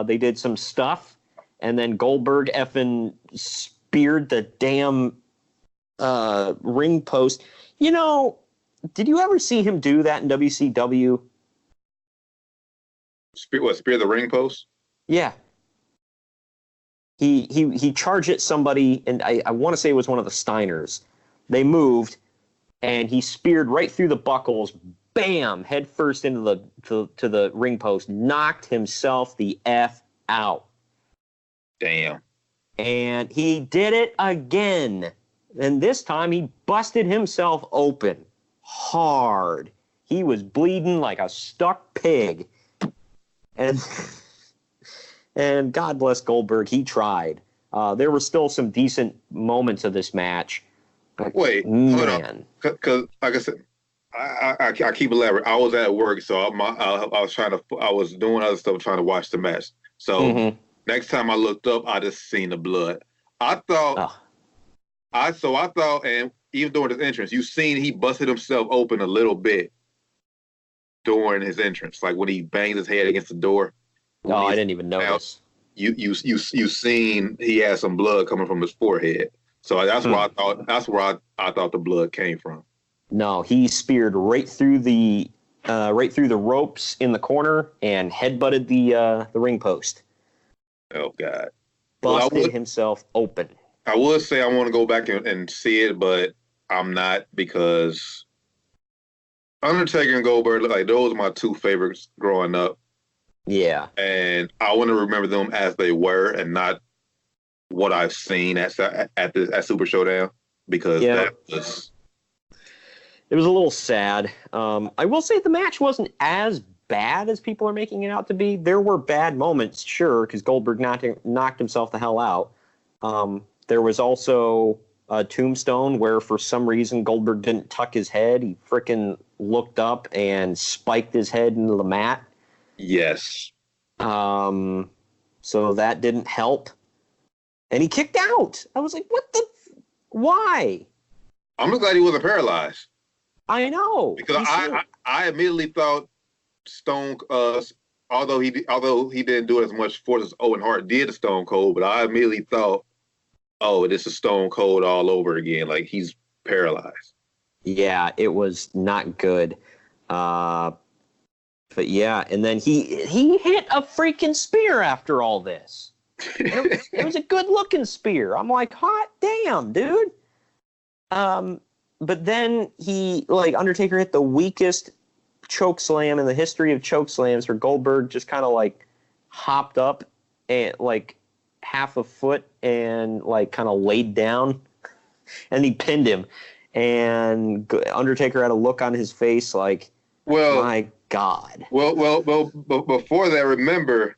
They did some stuff, and then Goldberg effing speared the damn ring post. You know, did you ever see him do that in WCW? Spear the ring post? Yeah. He charged at somebody, and I want to say it was one of the Steiners. They moved, and he speared right through the buckles, bam, head first into the ring post, knocked himself the F out. Damn. And he did it again. And this time he busted himself open hard. He was bleeding like a stuck pig. And God bless Goldberg, he tried. There were still some decent moments of this match. But wait, hold on. Because, like I said, I keep elaborating. I was at work, so I was doing other stuff, trying to watch the match. So next time I looked up, I just seen the blood. I thought, and even during his entrance, you seen he busted himself open a little bit during his entrance, like when he banged his head against the door. Oh, I didn't even notice. You seen he had some blood coming from his forehead. So that's where I thought. That's where I thought the blood came from. No, he speared right through the ropes in the corner and headbutted the ring post. Oh God! Busted himself open. I would say I want to go back and see it, but I'm not, because Undertaker and Goldberg look like those are my two favorites growing up. Yeah. And I want to remember them as they were and not what I've seen at Super ShowDown, because it was a little sad. I will say the match wasn't as bad as people are making it out to be. There were bad moments, sure, because Goldberg knocked himself the hell out. There was also a tombstone where for some reason Goldberg didn't tuck his head. He frickin' looked up and spiked his head into the mat. Yes. So that didn't help. And he kicked out. I was like, why? I'm just glad he wasn't paralyzed. I know. Because I immediately thought Stone, although he didn't do it as much force as Owen Hart did to Stone Cold, but I immediately thought, oh, this is Stone Cold all over again. Like, he's paralyzed. Yeah, it was not good. But yeah, and then he hit a freaking spear after all this. It was a good-looking spear. I'm like, hot damn, dude. But then Undertaker hit the weakest choke slam in the history of choke slams, where Goldberg just kind of like hopped up and like half a foot and like kind of laid down, and he pinned him. And Undertaker had a look on his face like, my God. Well, before that, remember,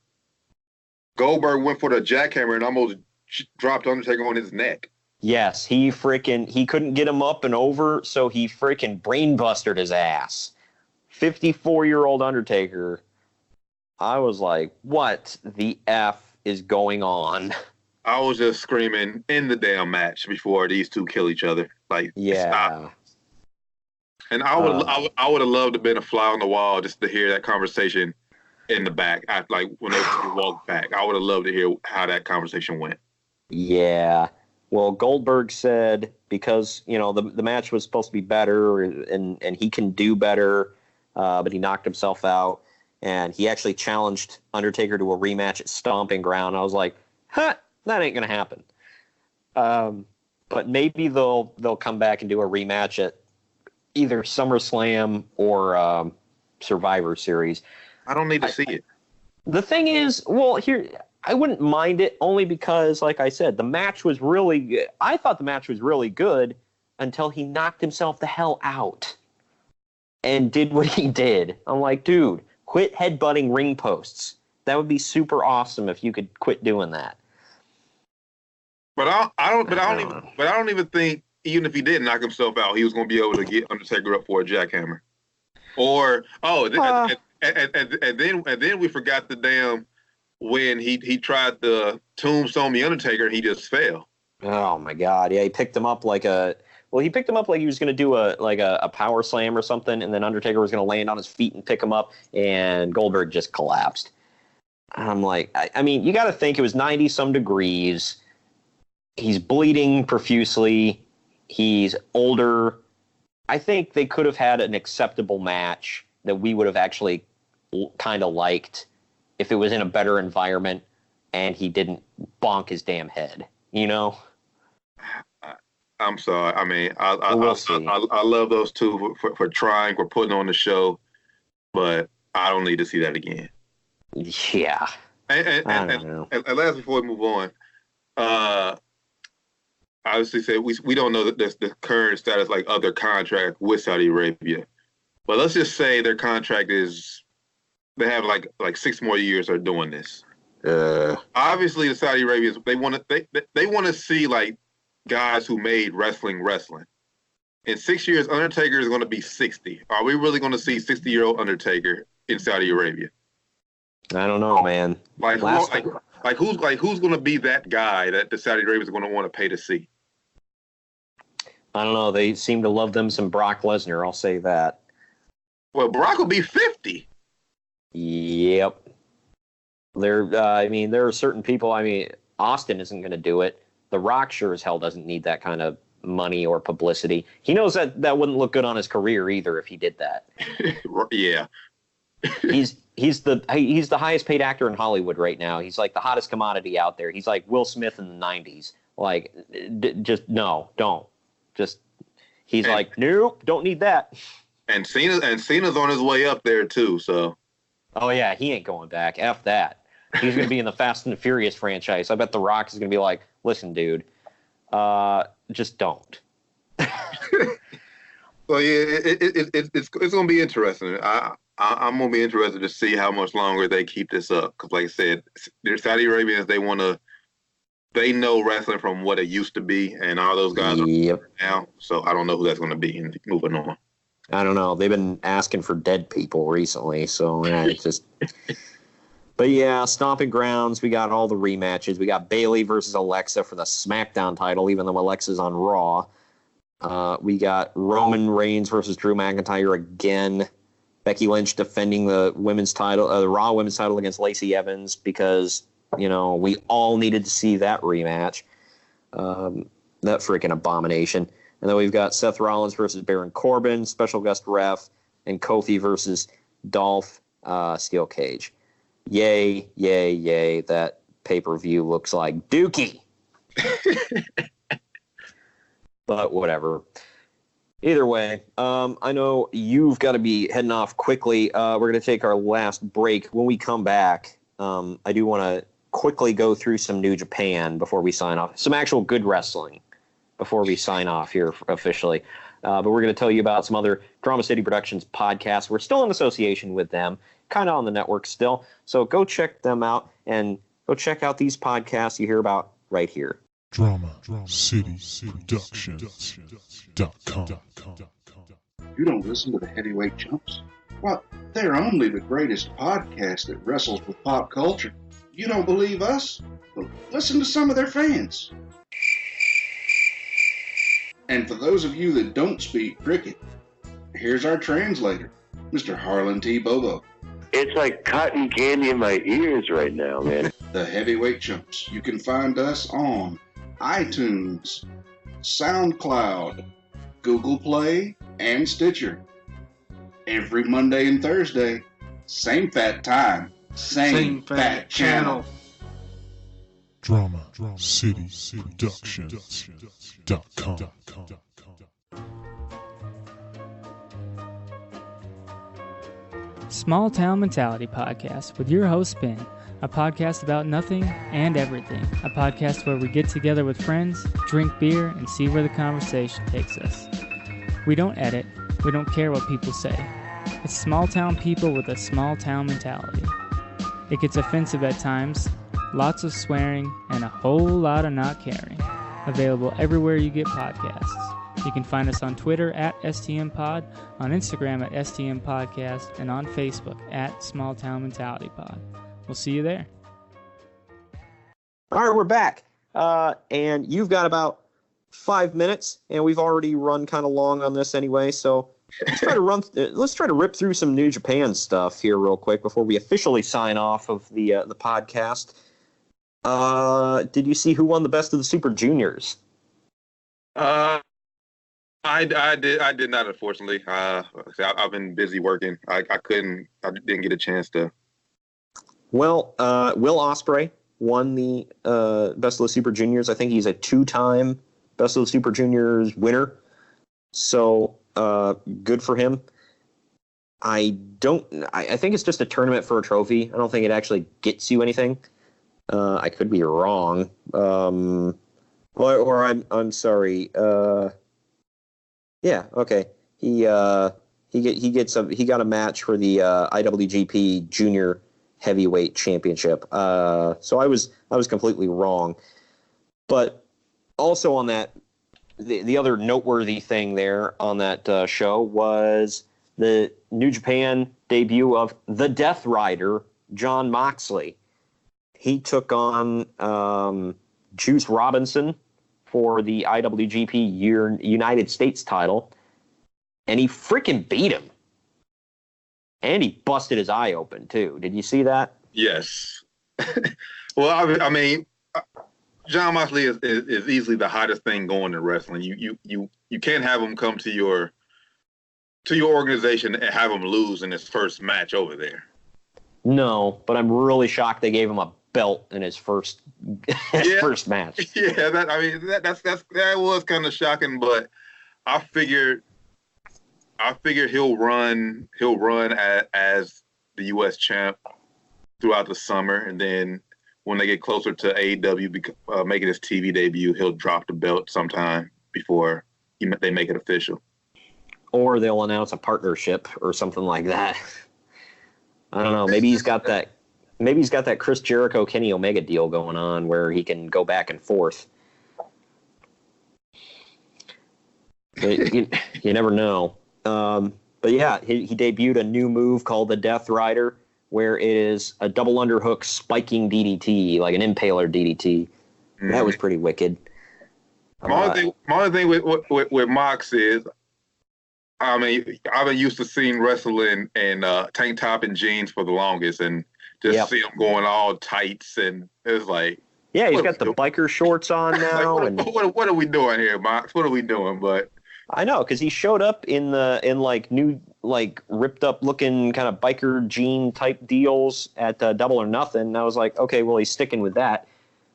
Goldberg went for the jackhammer and almost dropped Undertaker on his neck. Yes, he couldn't get him up and over, so he freaking brainbustered his ass. 54-year-old Undertaker. I was like, what the F is going on? I was just screaming in the damn match before these two kill each other. Like, stop. And I would have loved to have been a fly on the wall just to hear that conversation in the back. When they walked back, I would have loved to hear how that conversation went. Yeah. Well, Goldberg said, because, the match was supposed to be better and he can do better, but he knocked himself out. And he actually challenged Undertaker to a rematch at Stomping Ground. I was like, that ain't going to happen. But maybe they'll come back and do a rematch at either SummerSlam or Survivor Series. I don't need to see it. The thing is, I wouldn't mind it, only because, like I said, the match was really good. I thought the match was really good until he knocked himself the hell out and did what he did. I'm like, dude, quit headbutting ring posts. That would be super awesome if you could quit doing that. But I don't even think, even if he did knock himself out, he was going to be able to get Undertaker up for a jackhammer. And then we forgot the damn when he tried to tombstone the Undertaker and he just fell. Oh my God! Yeah, he picked him up like he picked him up like he was going to do a power slam or something, and then Undertaker was going to land on his feet and pick him up, and Goldberg just collapsed. I'm like, I mean, you got to think it was 90 some degrees. He's bleeding profusely. He's older. I think they could have had an acceptable match that we would have actually kind of liked if it was in a better environment and he didn't bonk his damn head, you know? I'm sorry. I mean, I love those two for trying, for putting on the show, but I don't need to see that again. Yeah. And last, before we move on, obviously say we don't know the current status like other contract with Saudi Arabia, but let's just say their contract is they have like 6 more years of doing this. Obviously, the Saudi Arabians they want to see like guys who made wrestling. In 6 years, Undertaker is going to be 60. Are we really going to see 60-year-old Undertaker in Saudi Arabia? I don't know, man. Who's going to be that guy that the Saudi Arabians are going to want to pay to see? I don't know. They seem to love them some Brock Lesnar. I'll say that. Well, Brock will be 50. Yep. There are certain people. I mean, Austin isn't going to do it. The Rock sure as hell doesn't need that kind of money or publicity. He knows that wouldn't look good on his career either if he did that. Yeah. He's the highest paid actor in Hollywood right now. He's like the hottest commodity out there. He's like Will Smith in the 90s. Like, just no, don't. Just like, nope, don't need that. And Cena's on his way up there too. So. Oh yeah, he ain't going back. F that. He's going to be in the Fast and the Furious franchise. I bet The Rock is going to be like, listen, dude, just don't. Well, yeah, it's going to be interesting. I'm going to be interested to see how much longer they keep this up. Because, like I said, the Saudi Arabians, they know wrestling from what it used to be, and all those guys are now. So I don't know who that's going to be. And moving on. I don't know. They've been asking for dead people recently, so yeah, it's just. But yeah, Stomping Grounds, we got all the rematches. We got Bayley versus Alexa for the SmackDown title, even though Alexa's on Raw. We got Roman Reigns versus Drew McIntyre again. Becky Lynch defending the women's title, the Raw women's title against Lacey Evans because, we all needed to see that rematch. That freaking abomination. And then we've got Seth Rollins versus Baron Corbin, special guest ref, and Kofi versus Dolph Steel Cage. Yay, yay, yay. That pay-per-view looks like dookie. But whatever. Either way, I know you've got to be heading off quickly. We're going to take our last break. When we come back, I do want to quickly go through some New Japan before we sign off. Some actual good wrestling before we sign off here officially. But we're going to tell you about some other Drama City Productions podcasts. We're still in association with them, kind of on the network still. So go check them out and go check out these podcasts you hear about right here. DramaCityProductions.com. You don't listen to the heavyweight chumps? Well, they're only the greatest podcast that wrestles with pop culture. You don't believe us? Well, listen to some of their fans. And for those of you that don't speak cricket, here's our translator, Mr. Harlan T. Bobo. It's like cotton candy in my ears right now, man. The Heavyweight Chumps. You can find us on iTunes, SoundCloud, Google Play, and Stitcher. Every Monday and Thursday, same fat time, same fat channel. DramaCityProductions.com. Small Town Mentality Podcast with your host Ben, a podcast about nothing and everything, a podcast where we get together with friends, drink beer, and see where the conversation takes us. We don't edit, we don't care what people say. It's small town people with a small town mentality. It gets offensive at times, lots of swearing, and a whole lot of not caring. Available everywhere you get podcasts. You can find us on Twitter at STMPod, on Instagram at STMPodcast, and on Facebook at Small Town Mentality Pod. We'll see you there. All right, we're back. And you've got about 5 minutes, and we've already run kind of long on this anyway. So let's try to rip through some New Japan stuff here real quick before we officially sign off of the podcast. Did you see who won the Best of the Super Juniors? I did not, unfortunately. I've been busy working. I didn't get a chance to. Well, Will Ospreay won the Best of the Super Juniors. I think he's a 2-time Best of the Super Juniors winner. So good for him. I think it's just a tournament for a trophy. I don't think it actually gets you anything. I could be wrong. Or I'm sorry. Yeah, okay. He got a match for the IWGP Junior Heavyweight Championship. So I was completely wrong. But also on that, the other noteworthy thing there on that show was the New Japan debut of the Death Rider, Jon Moxley. He took on Juice Robinson for the IWGP United States title, and he freaking beat him. And he busted his eye open, too. Did you see that? Yes. Well, I mean, Jon Moxley is easily the hottest thing going in wrestling. You can't have him come to your organization and have him lose in his first match over there. No, but I'm really shocked they gave him a belt in his first first match. Yeah, that was kind of shocking, but I figured he'll run as the U.S. champ throughout the summer, and then when they get closer to AEW making his TV debut, he'll drop the belt sometime before they make it official. Or they'll announce a partnership or something like that. I don't know. Maybe he's got that Chris Jericho Kenny Omega deal going on where he can go back and forth. But you never know. But yeah, he debuted a new move called the Death Rider, where it is a double underhook spiking DDT, like an impaler DDT. Mm-hmm. That was pretty wicked. My only thing with Mox is, I mean, I've been used to seeing wrestling in tank top and jeans for the longest, and just see him going all tights, and it's like, yeah, he's got the biker shorts on now. Like, what are we doing here, Mox? What are we doing? But I know, because he showed up in new ripped up looking kind of biker jean type deals at Double or Nothing. And I was like, okay, well, he's sticking with that.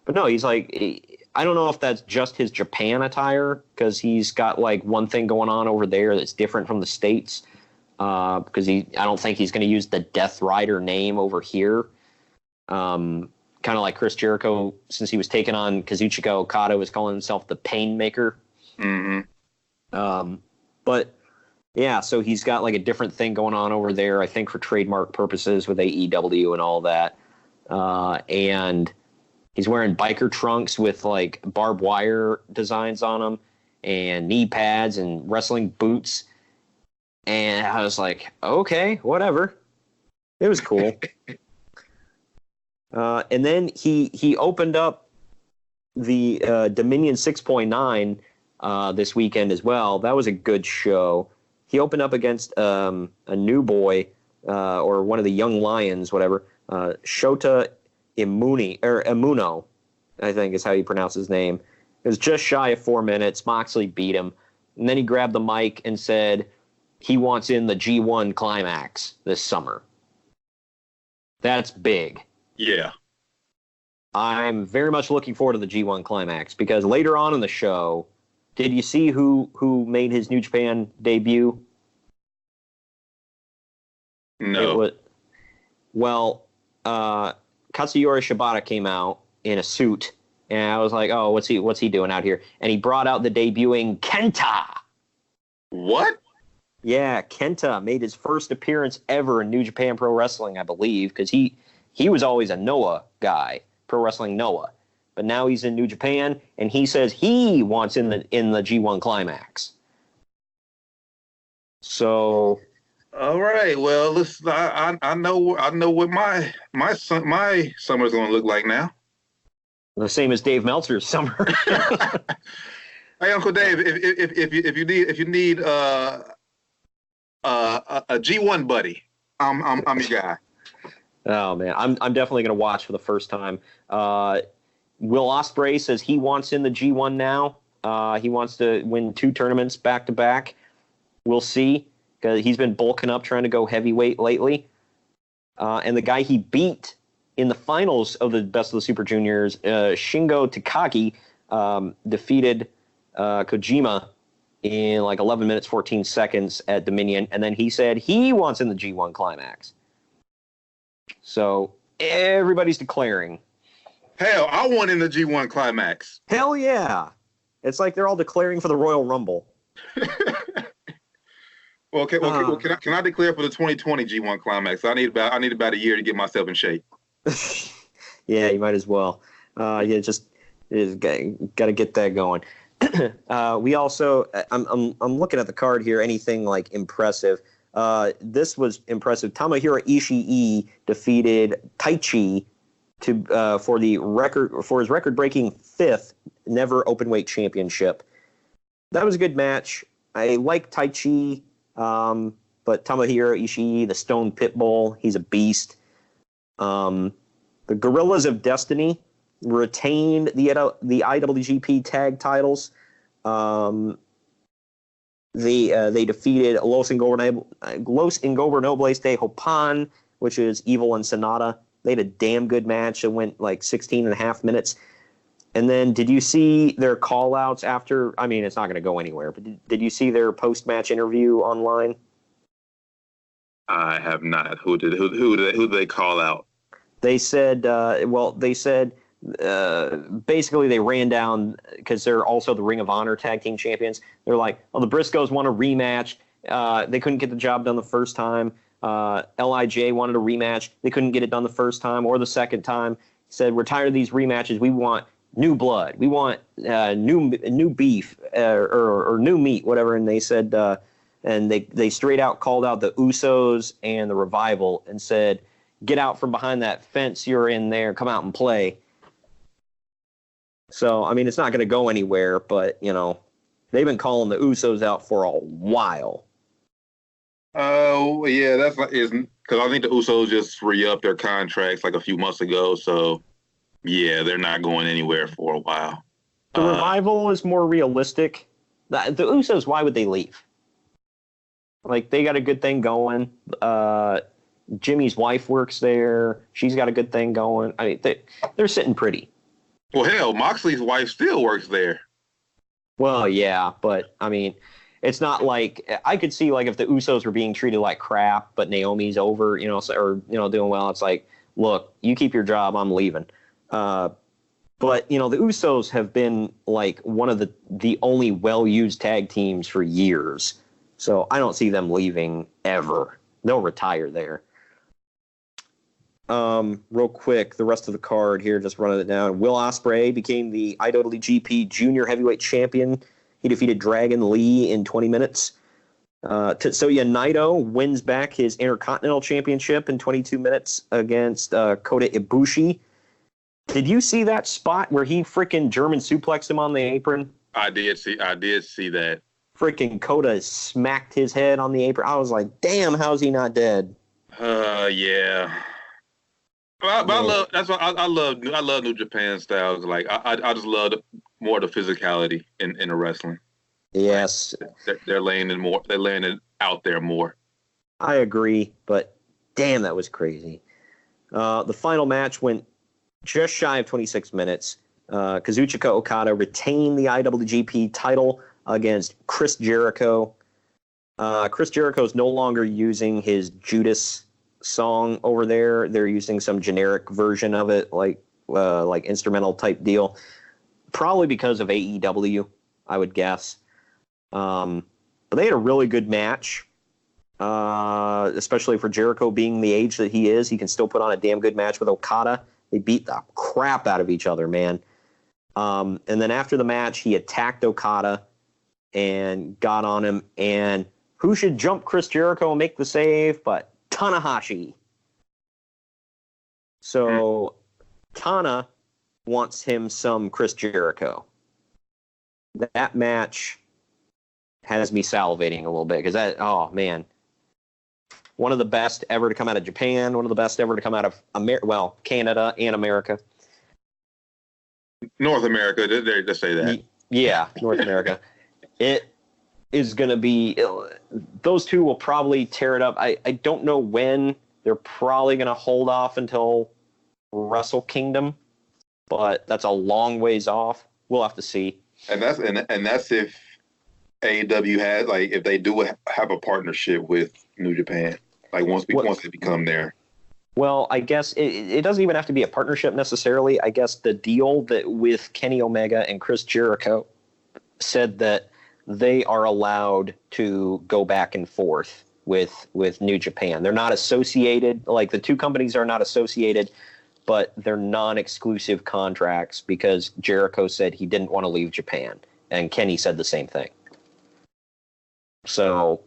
But no, he's like, I don't know if that's just his Japan attire, because he's got like one thing going on over there that's different from the States. Because I don't think he's going to use the Death Rider name over here. Kind of like Chris Jericho, since he was taking on Kazuchika Okada, was calling himself the Pain Maker. Mm-hmm. But yeah, so he's got like a different thing going on over there, I think for trademark purposes with AEW and all that. And he's wearing biker trunks with like barbed wire designs on them and knee pads and wrestling boots. And I was like, okay, whatever. It was cool. And then he opened up the Dominion 6.9 this weekend as well. That was a good show. He opened up against a new boy or one of the young lions, whatever. Shota Imuno, I think is how you pronounce his name. It was just shy of 4 minutes. Moxley beat him. And then he grabbed the mic and said he wants in the G1 climax this summer. That's big. Yeah. I'm very much looking forward to the G1 climax, because later on in the show, did you see who made his New Japan debut? No. Katsuyori Shibata came out in a suit, and I was like, oh, what's he doing out here? And he brought out the debuting Kenta. What? Yeah, Kenta made his first appearance ever in New Japan Pro Wrestling, I believe, because he was always a Noah guy, Pro Wrestling Noah. But now he's in New Japan, and he says he wants in the G1 climax. So, all right. Well, listen, I know what my summer's going to look like now. The same as Dave Meltzer's summer. Hey, Uncle Dave, if you need a G1 buddy, I'm your guy. Oh man, I'm definitely going to watch for the first time. Will Ospreay says he wants in the G1 now. He wants to win 2 tournaments back to back. We'll see, because he's been bulking up trying to go heavyweight lately. And the guy he beat in the finals of the Best of the Super Juniors, Shingo Takagi, defeated Kojima in like 11 minutes, 14 seconds at Dominion. And then he said he wants in the G1 Climax. So everybody's declaring. Hell, I want in the G1 Climax. Hell yeah. It's like they're all declaring for the Royal Rumble. Can I declare for the 2020 G1 Climax? I need about a year to get myself in shape. Yeah, you might as well. Just got to get that going. We also, I'm looking at the card here. Anything like impressive? This was impressive. Tomohiro Ishii defeated Taichi for his record-breaking 5th never openweight championship. That was a good match. I like Taichi, but Tomohiro Ishii, the Stone Pitbull, he's a beast. The Gorillas of Destiny retained the IWGP tag titles. They defeated Los Ingobernables de Japan, which is Evil and Sonata. They had a damn good match. It went like 16 and a half minutes. And then did you see their call-outs after? I mean, it's not going to go anywhere, but did you see their post-match interview online? I have not. Who did they call out? They said, basically they ran down, because they're also the Ring of Honor tag team champions. They're like, oh, the Briscoes want a rematch. They couldn't get the job done the first time. LIJ wanted a rematch. They couldn't get it done the first time or the second time. Said, we're tired of these rematches. We want new blood. We want new beef or new meat, whatever. And they said, and they straight out called out the Usos and the Revival and said, get out from behind that fence you're in there. Come out and play. So, I mean, it's not going to go anywhere, but, they've been calling the Usos out for a while. Oh, yeah, that's because I think the Usos just re-upped their contracts like a few months ago. So, yeah, they're not going anywhere for a while. The Revival is more realistic. The Usos, why would they leave? Like, they got a good thing going. Jimmy's wife works there. She's got a good thing going. I mean, they're sitting pretty. Well, hell, Moxley's wife still works there. Well, yeah, but, I mean, it's not like – I could see, like, if the Usos were being treated like crap, but Naomi's over, doing well, it's like, look, you keep your job, I'm leaving. But, the Usos have been, like, one of the only well-used tag teams for years. So I don't see them leaving ever. They'll retire there. Real quick, the rest of the card here, just running it down. Will Ospreay became the IWGP Junior Heavyweight Champion. He defeated Dragon Lee in 20 minutes. Tetsuya Naito wins back his Intercontinental Championship in 22 minutes against Kota Ibushi. Did you see that spot where he freaking German suplexed him on the apron? I did see that. Freaking Kota smacked his head on the apron. I was like, damn, how's he not dead? Yeah. But I love that's why I love New Japan styles. Like I just love more the physicality in the wrestling. Yes, they're laying it more. They're laying it out there more. I agree, but damn, that was crazy. The final match went just shy of 26 minutes. Kazuchika Okada retained the IWGP title against Chris Jericho. Chris Jericho is no longer using his Judas song over there. They're using some generic version of it, like instrumental type deal. Probably because of AEW, I would guess. But they had a really good match, especially for Jericho being the age that he is. He can still put on a damn good match with Okada. They beat the crap out of each other, man. And then after the match, he attacked Okada and got on him. And who should jump Chris Jericho and make the save but Tanahashi? So Tana wants him some Chris Jericho. That match has me salivating a little bit because oh man, one of the best ever to come out of Japan, one of the best ever to come out of Canada and America. North America, they say that. Yeah, North America. It is going to be, those two will probably tear it up. I don't know when. They're probably going to hold off until Wrestle Kingdom, but that's a long ways off. We'll have to see. And that's if AEW has, like, if they do have a partnership with New Japan, like once they become there. Well, I guess it doesn't even have to be a partnership necessarily. I guess the deal that with Kenny Omega and Chris Jericho said that they are allowed to go back and forth with New Japan. They're not associated, like the two companies are not associated, but they're non-exclusive contracts because Jericho said he didn't want to leave Japan, and Kenny said the same thing. So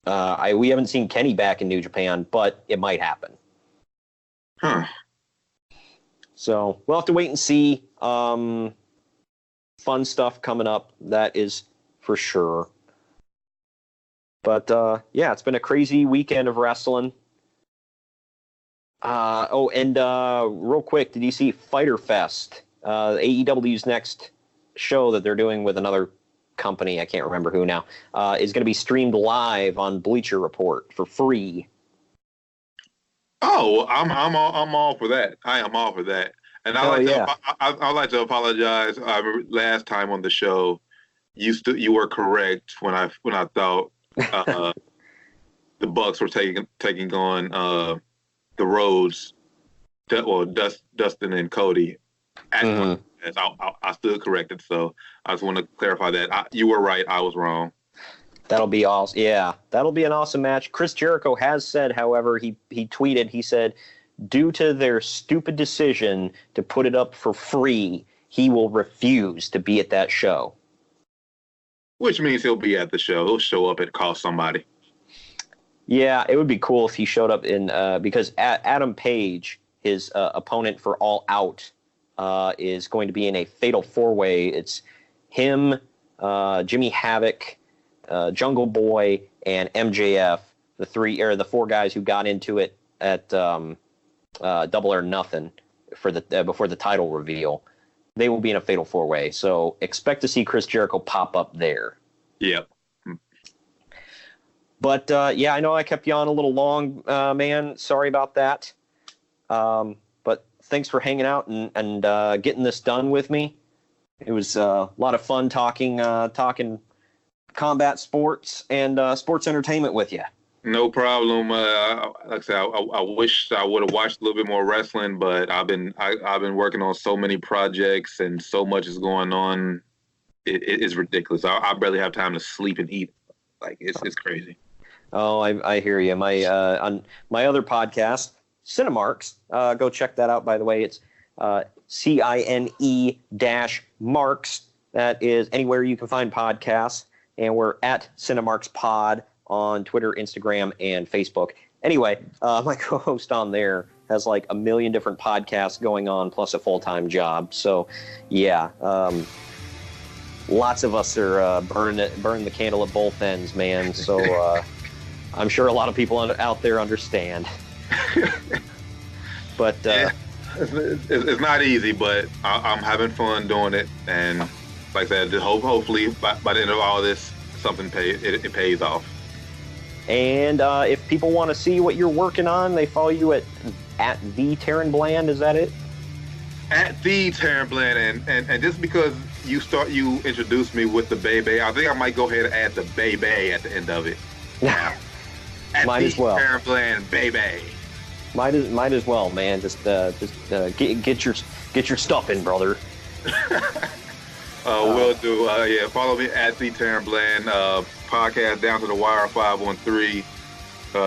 we haven't seen Kenny back in New Japan, but it might happen. Huh. So we'll have to wait and see. Fun stuff coming up, that is for sure. But yeah, it's been a crazy weekend of wrestling. Real quick, did you see Fyter Fest? AEW's next show that they're doing with another company, I can't remember who now, is going to be streamed live on Bleacher Report for free. Oh, I'm all for that. I am all for that. And I'd like to apologize. Last time on the show, you were correct when I thought the Bucks were taking on the Rhodes, Dustin and Cody. I stood corrected, so I just want to clarify that. You were right. I was wrong. That'll be awesome. Yeah, that'll be an awesome match. Chris Jericho has said, however, he tweeted, he said, due to their stupid decision to put it up for free, he will refuse to be at that show. Which means he'll be at the show. He'll show up and call somebody. Yeah, it would be cool if he showed up in because Adam Page, his opponent for All Out, is going to be in a fatal four-way. It's him, Jimmy Havoc, Jungle Boy, and MJF, the four guys who got into it at Double or Nothing for before the title reveal. They will be in a fatal four-way, so expect to see Chris Jericho pop up there. Yep. But yeah, I know I kept you on a little long, man. Sorry about that. But thanks for hanging out and getting this done with me. It was a lot of fun talking combat sports and sports entertainment with you. No problem. Like I said, I wish I would have watched a little bit more wrestling, but I've been working on so many projects and so much is going on. It's ridiculous. I barely have time to sleep and eat. Like it's crazy. Oh, I hear you. My on my other podcast, Cinemarks. Go check that out. By the way, it's CINE-Marks. That is anywhere you can find podcasts, and we're at Cinemarks Pod on Twitter, Instagram, and Facebook. Anyway, my co-host on there has like a million different podcasts going on, plus a full-time job. So, yeah, lots of us are burning the candle at both ends, man. So I'm sure a lot of people out there understand. But yeah, it's not easy, but I'm having fun doing it, and like I said, hopefully by the end of all this, something it pays off. And if people want to see what you're working on, they follow you at the Tarren Bland. Is that it? At the Tarren Bland, and just because you introduced me with the baby, I think I might go ahead and add the baby at the end of it. Yeah. Might as well. Tarren Bland, baby. Might as well, man. Just get your stuff in, brother. Will do. Yeah, follow me at the Tarren Bland. Podcast Down to the Wire 513.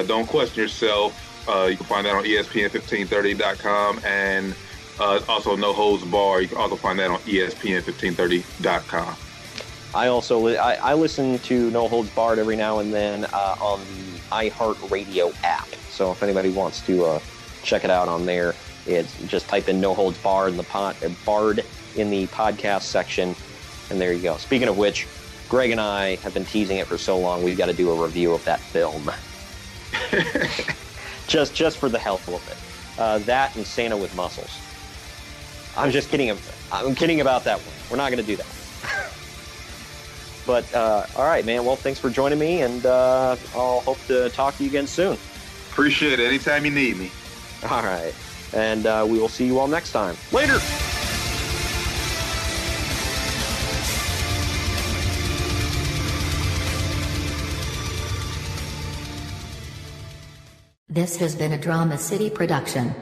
Don't question yourself. You can find that on ESPN1530.com, and also No Holds Bar. You can also find that on ESPN1530.com. I listen to No Holds Barred every now and then on the iHeartRadio app. So if anybody wants to check it out on there, It's just type in No Holds Barred in the podcast section, and there you go. Speaking of which, Greg and I have been teasing it for so long. We've got to do a review of that film, just for the hell of it. That and Santa with Muscles. I'm just kidding. I'm kidding about that one. We're not going to do that. But all right, man. Well, thanks for joining me, and I'll hope to talk to you again soon. Appreciate it. Anytime you need me. All right. And we will see you all next time. Later. This has been a Drama City production.